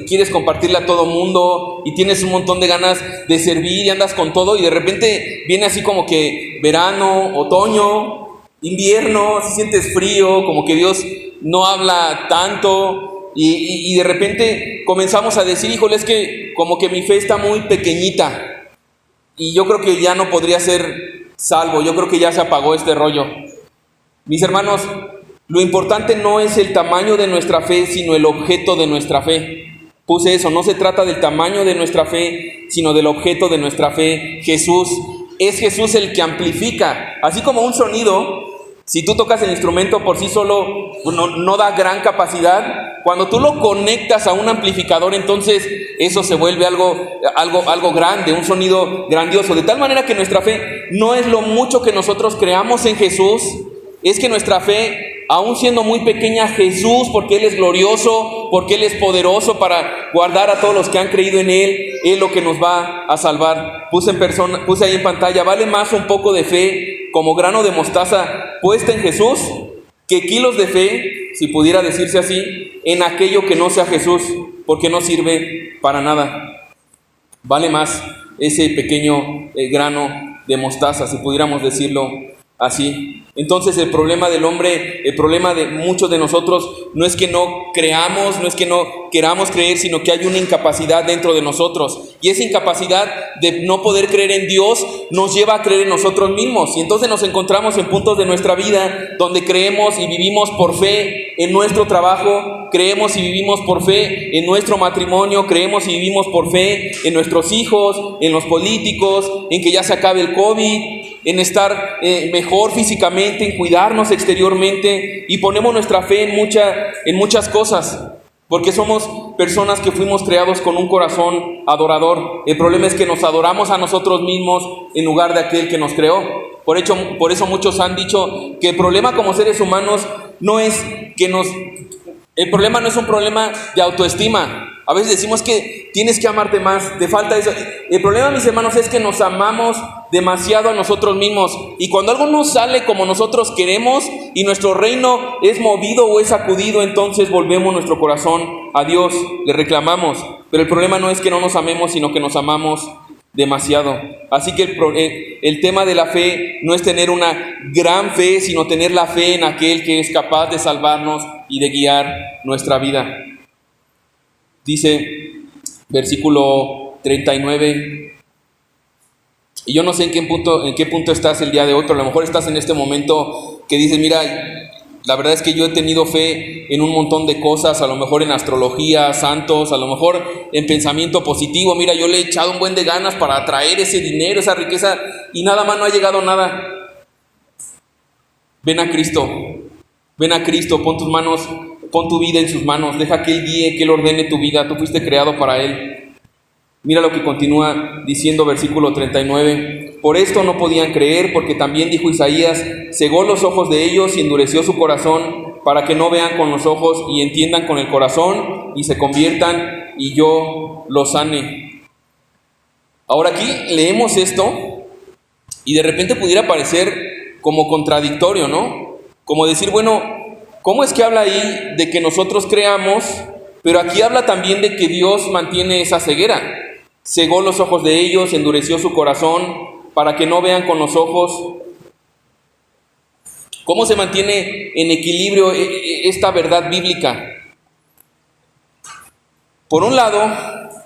quieres compartirle a todo mundo y tienes un montón de ganas de servir y andas con todo y de repente viene así como que verano, otoño, invierno, si sientes frío, como que Dios no habla tanto y de repente comenzamos a decir, híjole, es que como que mi fe está muy pequeñita. y yo creo que ya no podría ser salvo, yo creo que ya se apagó este rollo. Mis hermanos, lo importante no es el tamaño de nuestra fe, sino el objeto de nuestra fe. Puse eso, no se trata del tamaño de nuestra fe, sino del objeto de nuestra fe, Jesús. Es Jesús el que amplifica, así como un sonido. Si tú tocas el instrumento por sí solo, no da gran capacidad. Cuando tú lo conectas a un amplificador, entonces eso se vuelve algo grande, un sonido grandioso. De tal manera que nuestra fe no es lo mucho que nosotros creamos en Jesús, es que nuestra fe, aún siendo muy pequeña, Jesús, porque Él es glorioso, porque Él es poderoso para guardar a todos los que han creído en Él, es lo que nos va a salvar. Puse ahí en pantalla, vale más un poco de fe como grano de mostaza puesta en Jesús, que kilos de fe, si pudiera decirse así, en aquello que no sea Jesús, porque no sirve para nada. Vale más ese pequeño grano de mostaza, si pudiéramos decirlo así. Entonces el problema del hombre, el problema de muchos de nosotros, no es que no creamos, no es que no queramos creer, sino que hay una incapacidad dentro de nosotros. Y esa incapacidad de no poder creer en Dios nos lleva a creer en nosotros mismos. Y entonces nos encontramos en puntos de nuestra vida donde creemos y vivimos por fe en nuestro trabajo, creemos y vivimos por fe en nuestro matrimonio, creemos y vivimos por fe en nuestros hijos, en los políticos, en que ya se acabe el COVID, en estar mejor físicamente, en cuidarnos exteriormente, y ponemos nuestra fe en muchas cosas, porque somos personas que fuimos creados con un corazón adorador. El problema es que nos adoramos a nosotros mismos en lugar de aquel que nos creó. Por eso muchos han dicho que el problema como seres humanos no es el problema no es un problema de autoestima. A veces decimos que tienes que amarte más, te falta eso. El problema, mis hermanos, es que nos amamos demasiado a nosotros mismos. Y cuando algo no sale como nosotros queremos y nuestro reino es movido o es sacudido, entonces volvemos nuestro corazón a Dios, le reclamamos. Pero el problema no es que no nos amemos, sino que nos amamos demasiado. Así que el tema de la fe no es tener una gran fe, sino tener la fe en aquel que es capaz de salvarnos y de guiar nuestra vida. Dice versículo 39, y yo no sé en qué punto estás el día de hoy, pero a lo mejor estás en este momento que dices, mira, la verdad es que yo he tenido fe en un montón de cosas, a lo mejor en astrología, santos, a lo mejor en pensamiento positivo. Mira, yo le he echado un buen de ganas para atraer ese dinero, esa riqueza, y nada más no ha llegado nada. Ven a Cristo, pon tus manos, pon tu vida en sus manos, deja que Él guíe, que Él ordene tu vida, tú fuiste creado para Él. Mira lo que continúa diciendo versículo 39. Por esto no podían creer, porque también dijo Isaías, cegó los ojos de ellos y endureció su corazón, para que no vean con los ojos y entiendan con el corazón y se conviertan y yo los sane. Ahora aquí leemos esto y de repente pudiera parecer como contradictorio, ¿no? Como decir, bueno, ¿cómo es que habla ahí de que nosotros creamos, pero aquí habla también de que Dios mantiene esa ceguera? Cegó los ojos de ellos, endureció su corazón para que no vean con los ojos. ¿Cómo se mantiene en equilibrio esta verdad bíblica? Por un lado,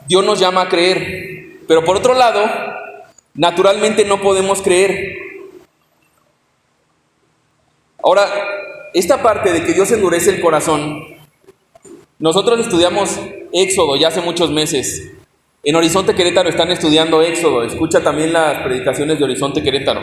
Dios nos llama a creer, pero por otro lado, naturalmente no podemos creer. Ahora, esta parte de que Dios endurece el corazón, nosotros estudiamos Éxodo ya hace muchos meses. En Horizonte Querétaro están estudiando Éxodo. Escucha también las predicaciones de Horizonte Querétaro.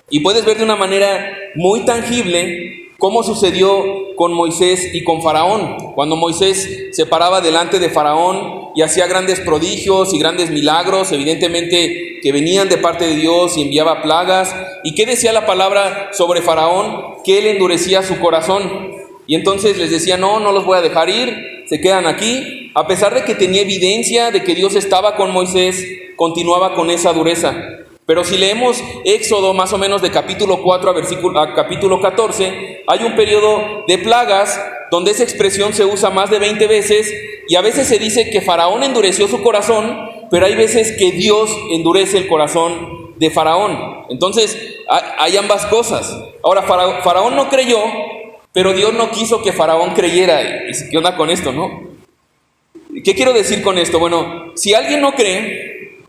Y puedes ver de una manera muy tangible cómo sucedió con Moisés y con Faraón. Cuando Moisés se paraba delante de Faraón y hacía grandes prodigios y grandes milagros, evidentemente que venían de parte de Dios, y enviaba plagas. ¿Y qué decía la palabra sobre Faraón? Que él endurecía su corazón. Y entonces les decía, no los voy a dejar ir, se quedan aquí. A pesar de que tenía evidencia de que Dios estaba con Moisés, continuaba con esa dureza. Pero si leemos Éxodo más o menos de capítulo 4 a capítulo 14, hay un periodo de plagas donde esa expresión se usa más de 20 veces, y a veces se dice que Faraón endureció su corazón, pero hay veces que Dios endurece el corazón de Faraón. Entonces hay ambas cosas. Ahora, Faraón no creyó, pero Dios no quiso que Faraón creyera. ¿Qué onda con esto, no? ¿Qué quiero decir con esto? Bueno, si alguien no cree,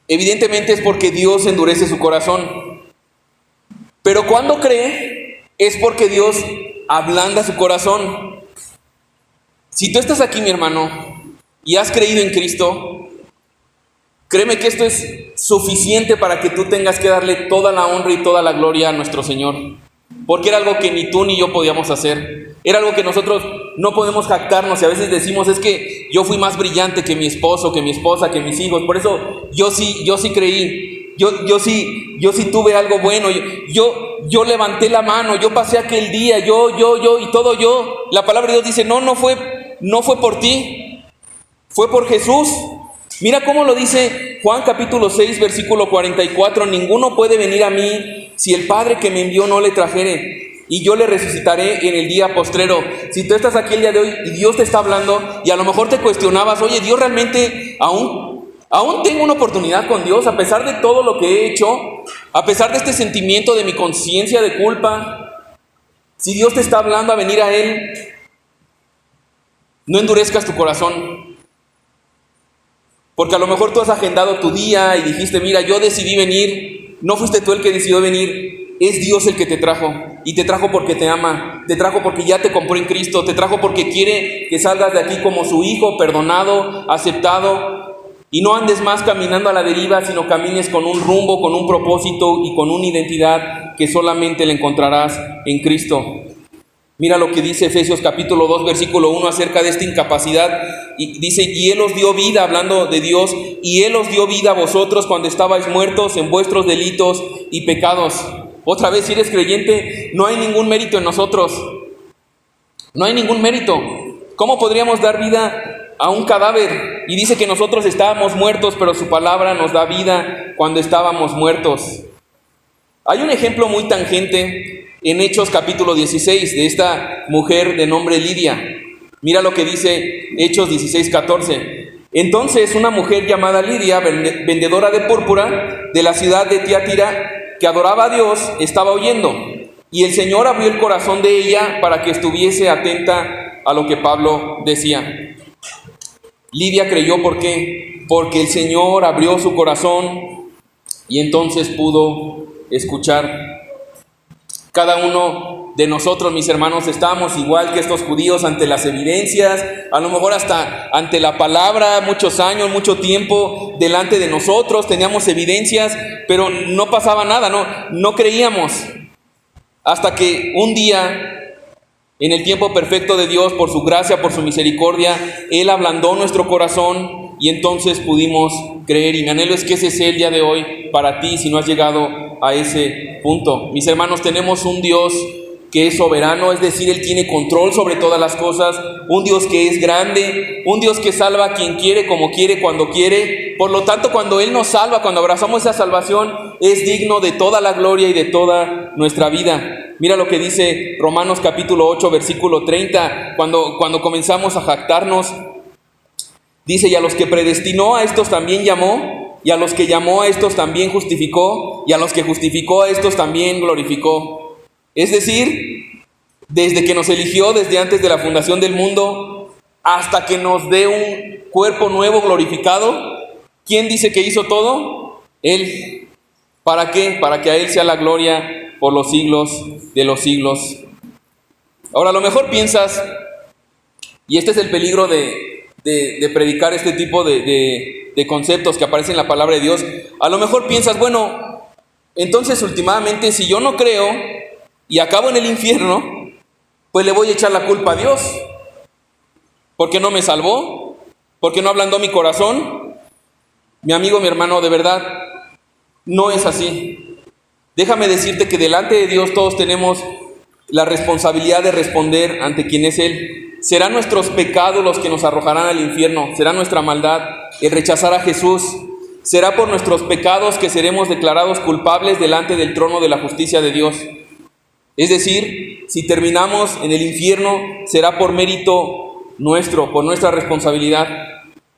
evidentemente es porque Dios endurece su corazón. Pero cuando cree, es porque Dios ablanda su corazón. Si tú estás aquí, mi hermano, y has creído en Cristo, créeme que esto es suficiente para que tú tengas que darle toda la honra y toda la gloria a nuestro Señor. Porque era algo que ni tú ni yo podíamos hacer. Era algo que nosotros no podemos jactarnos. Y a veces decimos, es que yo fui más brillante que mi esposo, que mi esposa, que mis hijos. Por eso yo sí creí. Yo sí tuve algo bueno. Yo levanté la mano. Yo pasé aquel día. Yo y todo yo. La palabra de Dios dice, no fue por ti. Fue por Jesús. Mira cómo lo dice Juan capítulo 6, versículo 44. Ninguno puede venir a mí si el Padre que me envió no le trajere, y yo le resucitaré en el día postrero. Si tú estás aquí el día de hoy y Dios te está hablando, y a lo mejor te cuestionabas, oye, Dios realmente aún tengo una oportunidad con Dios, a pesar de todo lo que he hecho, a pesar de este sentimiento de mi conciencia de culpa. Si Dios te está hablando a venir a Él, no endurezcas tu corazón. Porque a lo mejor tú has agendado tu día y dijiste, mira, yo decidí venir. No fuiste tú el que decidió venir, es Dios el que te trajo. Y te trajo porque te ama, te trajo porque ya te compró en Cristo, te trajo porque quiere que salgas de aquí como su hijo, perdonado, aceptado. Y no andes más caminando a la deriva, sino camines con un rumbo, con un propósito y con una identidad que solamente la encontrarás en Cristo. Mira lo que dice Efesios capítulo 2, versículo 1 acerca de esta incapacidad. Y dice, y Él os dio vida, hablando de Dios, y Él os dio vida a vosotros cuando estabais muertos en vuestros delitos y pecados. Otra vez, si eres creyente, no hay ningún mérito en nosotros. No hay ningún mérito. ¿Cómo podríamos dar vida a un cadáver? Y dice que nosotros estábamos muertos, pero su palabra nos da vida cuando estábamos muertos. Hay un ejemplo muy tangente en Hechos capítulo 16 de esta mujer de nombre Lidia. Mira lo que dice Hechos 16, 14. Entonces una mujer llamada Lidia, vendedora de púrpura de la ciudad de Tiatira, que adoraba a Dios, estaba oyendo. Y el Señor abrió el corazón de ella para que estuviese atenta a lo que Pablo decía. Lidia creyó, ¿por qué? Porque el Señor abrió su corazón y entonces pudo escuchar. Cada uno de nosotros, mis hermanos, estábamos igual que estos judíos ante las evidencias, a lo mejor hasta ante la palabra, muchos años, mucho tiempo delante de nosotros, teníamos evidencias, pero no pasaba nada, no creíamos. Hasta que un día, en el tiempo perfecto de Dios, por su gracia, por su misericordia, Él ablandó nuestro corazón y entonces pudimos creer. Y mi anhelo es que ese sea el día de hoy para ti, si no has llegado a ese punto. Mis hermanos, tenemos un Dios que es soberano, es decir, Él tiene control sobre todas las cosas, un Dios que es grande, un Dios que salva a quien quiere, como quiere, cuando quiere. Por lo tanto, cuando Él nos salva, cuando abrazamos esa salvación, es digno de toda la gloria y de toda nuestra vida. Mira lo que dice Romanos capítulo 8, versículo 30, cuando comenzamos a jactarnos. Dice, y a los que predestinó, a estos también llamó, y a los que llamó, a estos también justificó, y a los que justificó, a estos también glorificó. Es decir, desde que nos eligió, desde antes de la fundación del mundo, hasta que nos dé un cuerpo nuevo glorificado, ¿quién dice que hizo todo? Él. ¿Para qué? Para que a Él sea la gloria por los siglos de los siglos. Ahora, a lo mejor piensas, y este es el peligro de predicar este tipo de conceptos que aparecen en la palabra de Dios. A lo mejor piensas, bueno, entonces últimamente si yo no creo y acabo en el infierno, pues le voy a echar la culpa a Dios, porque no me salvó, porque no ablandó mi corazón. Mi amigo, mi hermano, de verdad, no es así. Déjame decirte que delante de Dios todos tenemos la responsabilidad de responder ante quien es Él. Serán nuestros pecados los que nos arrojarán al infierno, será nuestra maldad el rechazar a Jesús, será por nuestros pecados que seremos declarados culpables delante del trono de la justicia de Dios. Es decir, si terminamos en el infierno, será por mérito nuestro, por nuestra responsabilidad.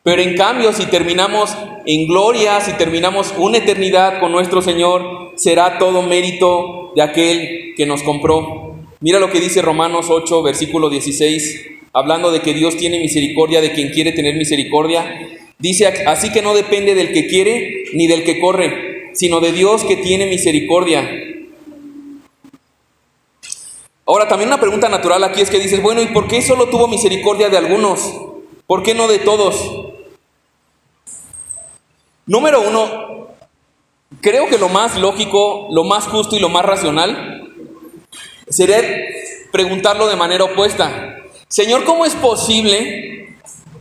Pero en cambio, si terminamos en gloria, si terminamos una eternidad con nuestro Señor, será todo mérito de aquel que nos compró. Mira lo que dice Romanos 8, versículo 16, hablando de que Dios tiene misericordia de quien quiere tener misericordia. Dice, así que no depende del que quiere ni del que corre, sino de Dios que tiene misericordia. Ahora, también una pregunta natural aquí es que dices, bueno, ¿y por qué solo tuvo misericordia de algunos? ¿Por qué no de todos? Número uno, creo que lo más lógico, lo más justo y lo más racional sería preguntarlo de manera opuesta. Señor, ¿cómo es posible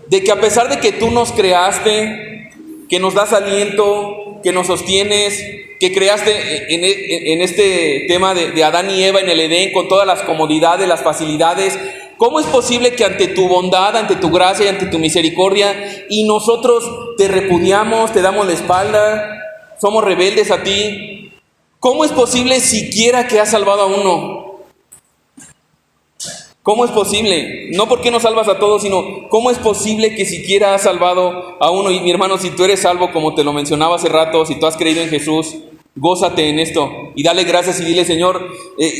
de que a pesar de que tú nos creaste, que nos das aliento, que nos sostienes, que creaste en este tema de Adán y Eva en el Edén con todas las comodidades, las facilidades, ¿cómo es posible que ante tu bondad, ante tu gracia y ante tu misericordia y nosotros te repudiamos, te damos la espalda, somos rebeldes a ti? ¿Cómo es posible siquiera que has salvado a uno? ¿Cómo es posible? No porque no salvas a todos, sino ¿cómo es posible que siquiera has salvado a uno? Y mi hermano, si tú eres salvo, como te lo mencionaba hace rato, si tú has creído en Jesús, gózate en esto y dale gracias y dile, Señor,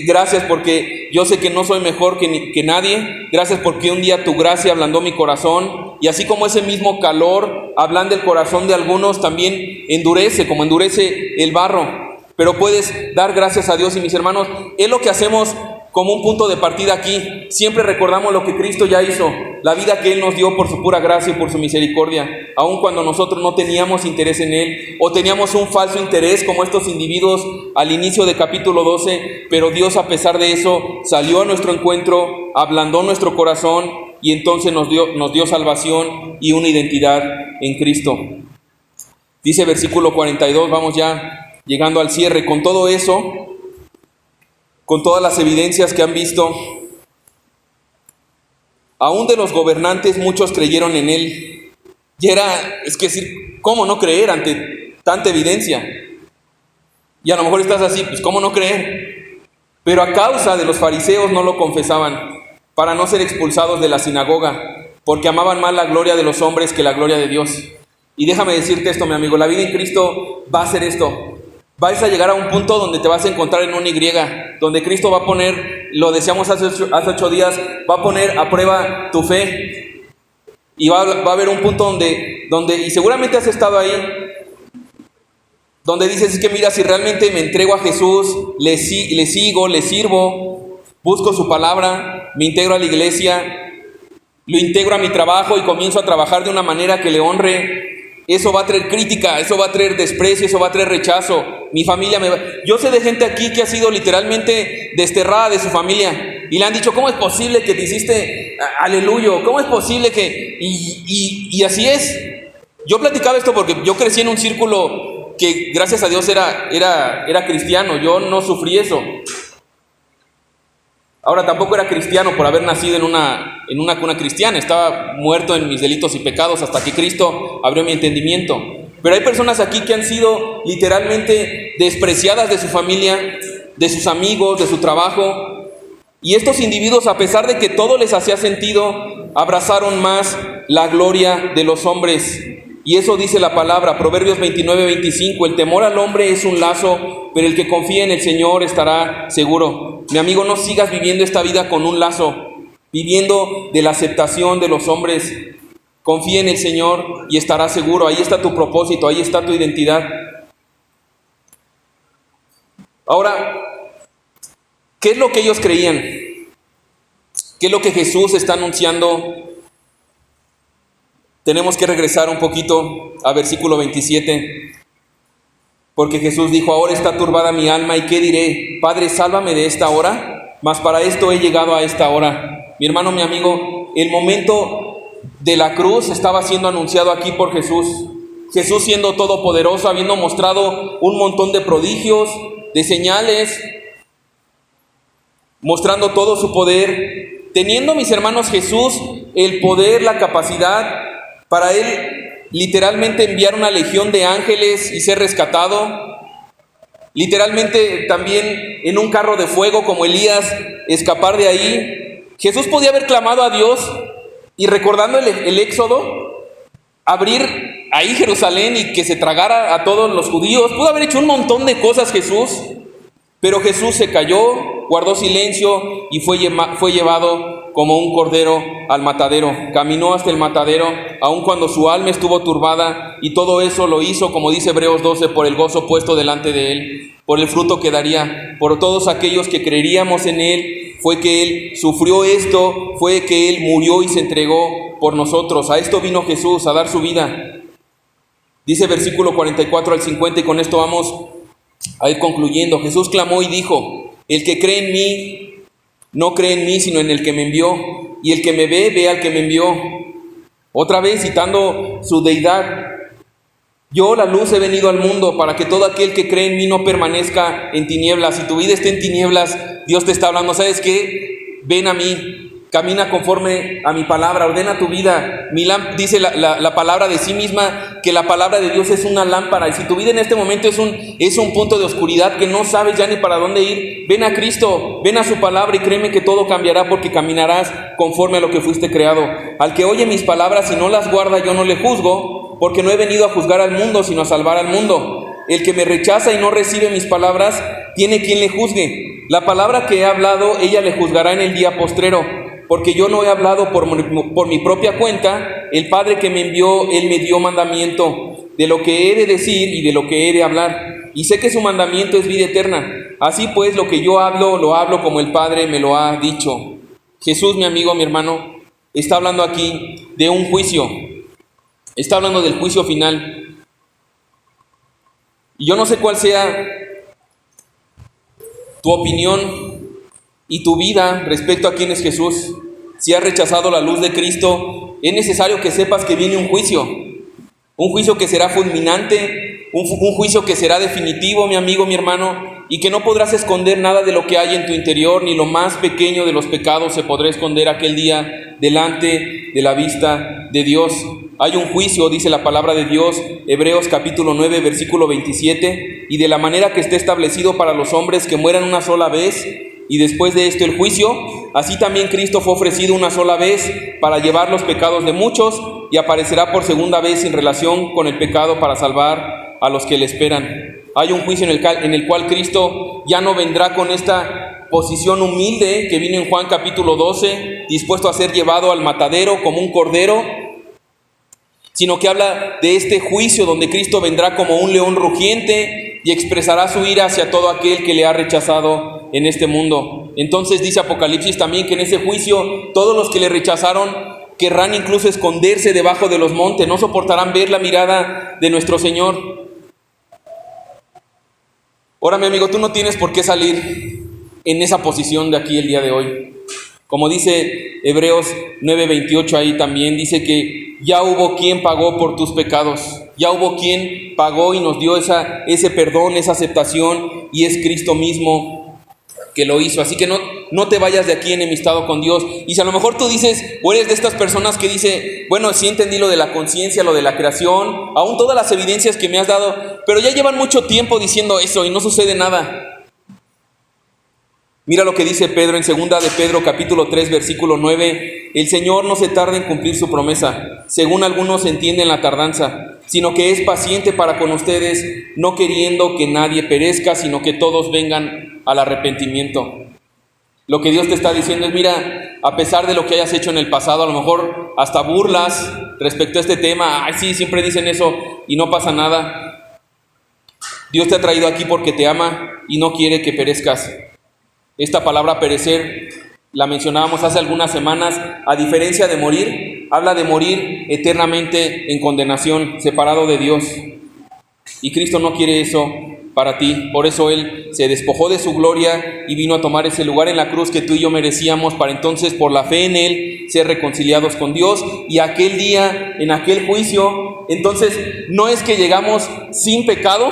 gracias porque yo sé que no soy mejor que nadie. Gracias porque un día tu gracia ablandó mi corazón, y así como ese mismo calor ablanda el corazón de algunos, también endurece, como endurece el barro. Pero puedes dar gracias a Dios. Y mis hermanos, es lo que hacemos como un punto de partida aquí. Siempre recordamos lo que Cristo ya hizo, la vida que Él nos dio por su pura gracia y por su misericordia, aun cuando nosotros no teníamos interés en Él, o teníamos un falso interés como estos individuos al inicio de capítulo 12, pero Dios, a pesar de eso, salió a nuestro encuentro, ablandó nuestro corazón y entonces nos dio salvación y una identidad en Cristo. Dice versículo 42, vamos ya llegando al cierre. Con todo eso, con todas las evidencias que han visto, aún de los gobernantes muchos creyeron en Él. Y es que decir, ¿cómo no creer ante tanta evidencia? Y a lo mejor estás así, pues ¿cómo no creer? Pero a causa de los fariseos no lo confesaban, para no ser expulsados de la sinagoga, porque amaban más la gloria de los hombres que la gloria de Dios. Y déjame decirte esto, mi amigo, la vida en Cristo va a ser esto. Vas a llegar a un punto donde te vas a encontrar en una Y, donde Cristo va a poner, lo decíamos hace 8 días, va a poner a prueba tu fe. Y va a haber un punto donde, y seguramente has estado ahí, donde dices, es que mira, si realmente me entrego a Jesús, le sigo, le sirvo, busco su palabra, me integro a la iglesia, lo integro a mi trabajo y comienzo a trabajar de una manera que le honre, eso va a traer crítica, eso va a traer desprecio, eso va a traer rechazo. Mi familia Yo sé de gente aquí que ha sido literalmente desterrada de su familia y le han dicho, ¿cómo es posible que te hiciste aleluya? ¿Cómo es posible que...? Y así es. Yo platicaba esto porque yo crecí en un círculo que gracias a Dios era cristiano. Yo no sufrí eso. Ahora, tampoco era cristiano por haber nacido en una cuna cristiana. Estaba muerto en mis delitos y pecados hasta que Cristo abrió mi entendimiento. Pero hay personas aquí que han sido literalmente despreciadas de su familia, de sus amigos, de su trabajo. Y estos individuos, a pesar de que todo les hacía sentido, abrazaron más la gloria de los hombres. Y eso dice la palabra, Proverbios 29:25, el temor al hombre es un lazo, pero el que confía en el Señor estará seguro. Mi amigo, no sigas viviendo esta vida con un lazo, viviendo de la aceptación de los hombres. Confía en el Señor y estarás seguro. Ahí está tu propósito, ahí está tu identidad. Ahora, ¿qué es lo que ellos creían? ¿Qué es lo que Jesús está anunciando? Tenemos que regresar un poquito a versículo 27. Porque Jesús dijo, ahora está turbada mi alma, ¿y qué diré? Padre, sálvame de esta hora, mas para esto he llegado a esta hora. Mi hermano, mi amigo, el momento de la cruz estaba siendo anunciado aquí por Jesús. Jesús, siendo todopoderoso, habiendo mostrado un montón de prodigios, de señales, mostrando todo su poder, teniendo, mis hermanos, Jesús el poder, la capacidad para Él literalmente enviar una legión de ángeles y ser rescatado, literalmente también en un carro de fuego como Elías, escapar de ahí. Jesús podía haber clamado a Dios y, recordando el Éxodo, abrir ahí Jerusalén y que se tragara a todos los judíos. Pudo haber hecho un montón de cosas Jesús, pero Jesús se calló, guardó silencio y fue llevado como un cordero al matadero. Caminó hasta el matadero, aun cuando su alma estuvo turbada, y todo eso lo hizo, como dice Hebreos 12, por el gozo puesto delante de él, por el fruto que daría. Por todos aquellos que creeríamos en él, fue que él sufrió esto, fue que él murió y se entregó por nosotros. A esto vino Jesús, a dar su vida. Dice versículo 44 al 50, y con esto vamos a ir concluyendo. Jesús clamó y dijo: el que cree en mí, no cree en mí, sino en el que me envió, y el que me ve, ve al que me envió. Otra vez citando su deidad: yo, la luz, he venido al mundo para que todo aquel que cree en mí no permanezca en tinieblas. Si tu vida está en tinieblas, Dios te está hablando: ¿sabes qué? Ven a mí, camina conforme a mi palabra, ordena tu vida. Dice la palabra de sí misma que la palabra de Dios es una lámpara. Y si tu vida en este momento es un punto de oscuridad que no sabes ya ni para dónde ir, ven a Cristo, ven a su palabra y créeme que todo cambiará, porque caminarás conforme a lo que fuiste creado. Al que oye mis palabras y no las guarda, yo no le juzgo, porque no he venido a juzgar al mundo, sino a salvar al mundo. El que me rechaza y no recibe mis palabras, tiene quien le juzgue. La palabra que he hablado, ella le juzgará en el día postrero, porque yo no he hablado por mi propia cuenta. El Padre que me envió, Él me dio mandamiento de lo que he de decir y de lo que he de hablar. Y sé que su mandamiento es vida eterna. Así pues, lo que yo hablo, lo hablo como el Padre me lo ha dicho. Jesús, mi amigo, mi hermano, está hablando aquí de un juicio. Está hablando del juicio final. Y yo no sé cuál sea tu opinión y tu vida respecto a quién es Jesús. Si has rechazado la luz de Cristo, es necesario que sepas que viene un juicio que será fulminante, un juicio que será definitivo, mi amigo, mi hermano, y que no podrás esconder nada de lo que hay en tu interior, ni lo más pequeño de los pecados se podrá esconder aquel día delante de la vista de Dios. Hay un juicio, dice la palabra de Dios, Hebreos capítulo 9, versículo 27, y de la manera que esté establecido para los hombres que mueran una sola vez, y después de esto el juicio, así también Cristo fue ofrecido una sola vez para llevar los pecados de muchos, y aparecerá por segunda vez en relación con el pecado para salvar a los que le esperan. Hay un juicio en el cual Cristo ya no vendrá con esta posición humilde que vino en Juan capítulo 12, dispuesto a ser llevado al matadero como un cordero, sino que habla de este juicio donde Cristo vendrá como un león rugiente y expresará su ira hacia todo aquel que le ha rechazado en este mundo. Entonces dice Apocalipsis también que en ese juicio todos los que le rechazaron querrán incluso esconderse debajo de los montes, no soportarán ver la mirada de nuestro Señor. Ahora, mi amigo, tú no tienes por qué salir en esa posición de aquí el día de hoy. Como dice Hebreos 9:28 ahí también, dice que ya hubo quien pagó por tus pecados, ya hubo quien pagó y nos dio ese perdón, esa aceptación, y es Cristo mismo que lo hizo. Así que no te vayas de aquí enemistado con Dios. Y si a lo mejor tú dices, o eres de estas personas que dice, bueno, sí entendí lo de la conciencia, lo de la creación, aún todas las evidencias que me has dado, pero ya llevan mucho tiempo diciendo eso y no sucede nada. Mira lo que dice Pedro en 2 de Pedro capítulo 3 versículo 9. El Señor no se tarda en cumplir su promesa, según algunos entienden la tardanza, sino que es paciente para con ustedes, no queriendo que nadie perezca, sino que todos vengan al arrepentimiento. Lo que Dios te está diciendo es, mira, a pesar de lo que hayas hecho en el pasado, a lo mejor hasta burlas respecto a este tema, ay sí, siempre dicen eso y no pasa nada. Dios te ha traído aquí porque te ama y no quiere que perezcas. Esta palabra perecer la mencionábamos hace algunas semanas. A diferencia de morir, habla de morir eternamente en condenación, separado de Dios. Y Cristo no quiere eso para ti. Por eso Él se despojó de su gloria y vino a tomar ese lugar en la cruz que tú y yo merecíamos, para entonces, por la fe en Él, ser reconciliados con Dios. Y aquel día, en aquel juicio, entonces no es que llegamos sin pecado,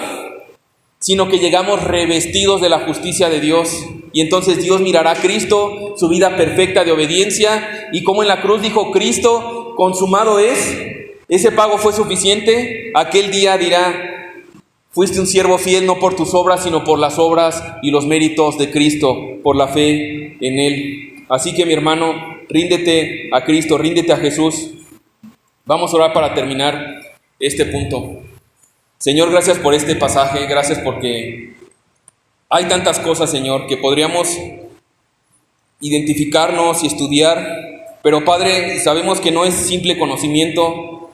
sino que llegamos revestidos de la justicia de Dios. Y entonces Dios mirará a Cristo, su vida perfecta de obediencia, y como en la cruz dijo Cristo, consumado es, ese pago fue suficiente. Aquel día dirá, fuiste un siervo fiel no por tus obras, sino por las obras y los méritos de Cristo, por la fe en Él. Así que, mi hermano, ríndete a Cristo, ríndete a Jesús. Vamos a orar para terminar este punto. Señor, gracias por este pasaje, gracias porque hay tantas cosas, Señor, que podríamos identificarnos y estudiar, pero Padre, sabemos que no es simple conocimiento.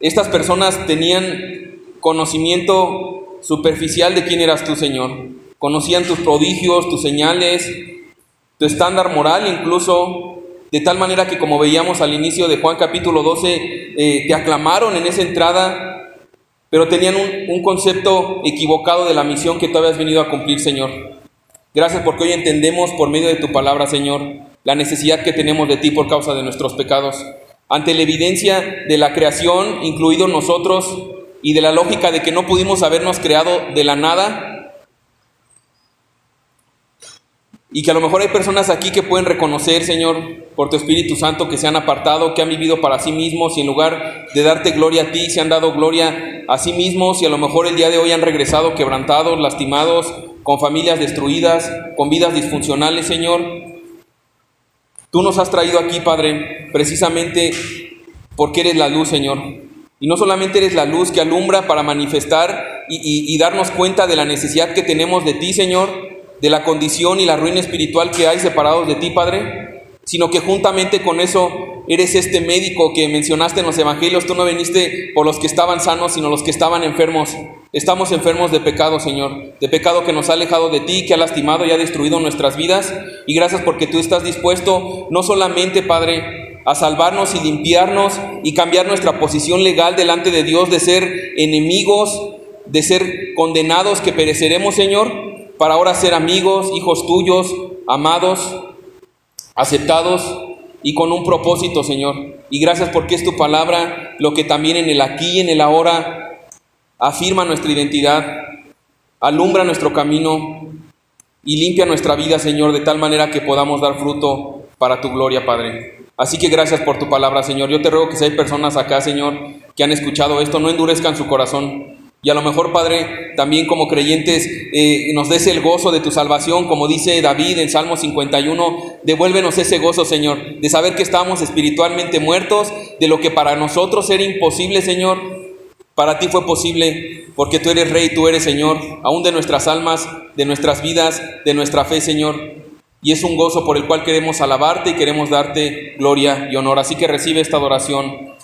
Estas personas tenían conocimiento superficial de quién eras tú, Señor. Conocían tus prodigios, tus señales, tu estándar moral incluso, de tal manera que, como veíamos al inicio de Juan capítulo 12, te aclamaron en esa entrada, pero tenían un concepto equivocado de la misión que tú habías venido a cumplir, Señor. Gracias porque hoy entendemos por medio de tu palabra, Señor, la necesidad que tenemos de ti por causa de nuestros pecados. Ante la evidencia de la creación, incluidos nosotros, y de la lógica de que no pudimos habernos creado de la nada, y que a lo mejor hay personas aquí que pueden reconocer, Señor, por tu Espíritu Santo, que se han apartado, que han vivido para sí mismos y en lugar de darte gloria a ti, se han dado gloria a sí mismos y a lo mejor el día de hoy han regresado quebrantados, lastimados, con familias destruidas, con vidas disfuncionales, Señor. Tú nos has traído aquí, Padre, precisamente porque eres la luz, Señor. Y no solamente eres la luz que alumbra para manifestar y darnos cuenta de la necesidad que tenemos de ti, Señor, de la condición y la ruina espiritual que hay separados de ti, Padre, sino que juntamente con eso eres este médico que mencionaste en los evangelios. Tú no viniste por los que estaban sanos, sino los que estaban enfermos. Estamos enfermos de pecado, Señor, de pecado que nos ha alejado de ti, que ha lastimado y ha destruido nuestras vidas. Y gracias porque tú estás dispuesto no solamente, Padre, a salvarnos y limpiarnos y cambiar nuestra posición legal delante de Dios de ser enemigos, de ser condenados que pereceremos, Señor, para ahora ser amigos, hijos tuyos, amados, aceptados y con un propósito, Señor. Y gracias porque es tu palabra lo que también en el aquí y en el ahora afirma nuestra identidad, alumbra nuestro camino y limpia nuestra vida, Señor, de tal manera que podamos dar fruto para tu gloria, Padre. Así que gracias por tu palabra, Señor. Yo te ruego que si hay personas acá, Señor, que han escuchado esto, no endurezcan su corazón. Y a lo mejor, Padre, también como creyentes nos des el gozo de tu salvación, como dice David en Salmo 51, devuélvenos ese gozo, Señor, de saber que estamos espiritualmente muertos, de lo que para nosotros era imposible, Señor, para ti fue posible, porque tú eres Rey, tú eres Señor, aún de nuestras almas, de nuestras vidas, de nuestra fe, Señor. Y es un gozo por el cual queremos alabarte y queremos darte gloria y honor. Así que recibe esta adoración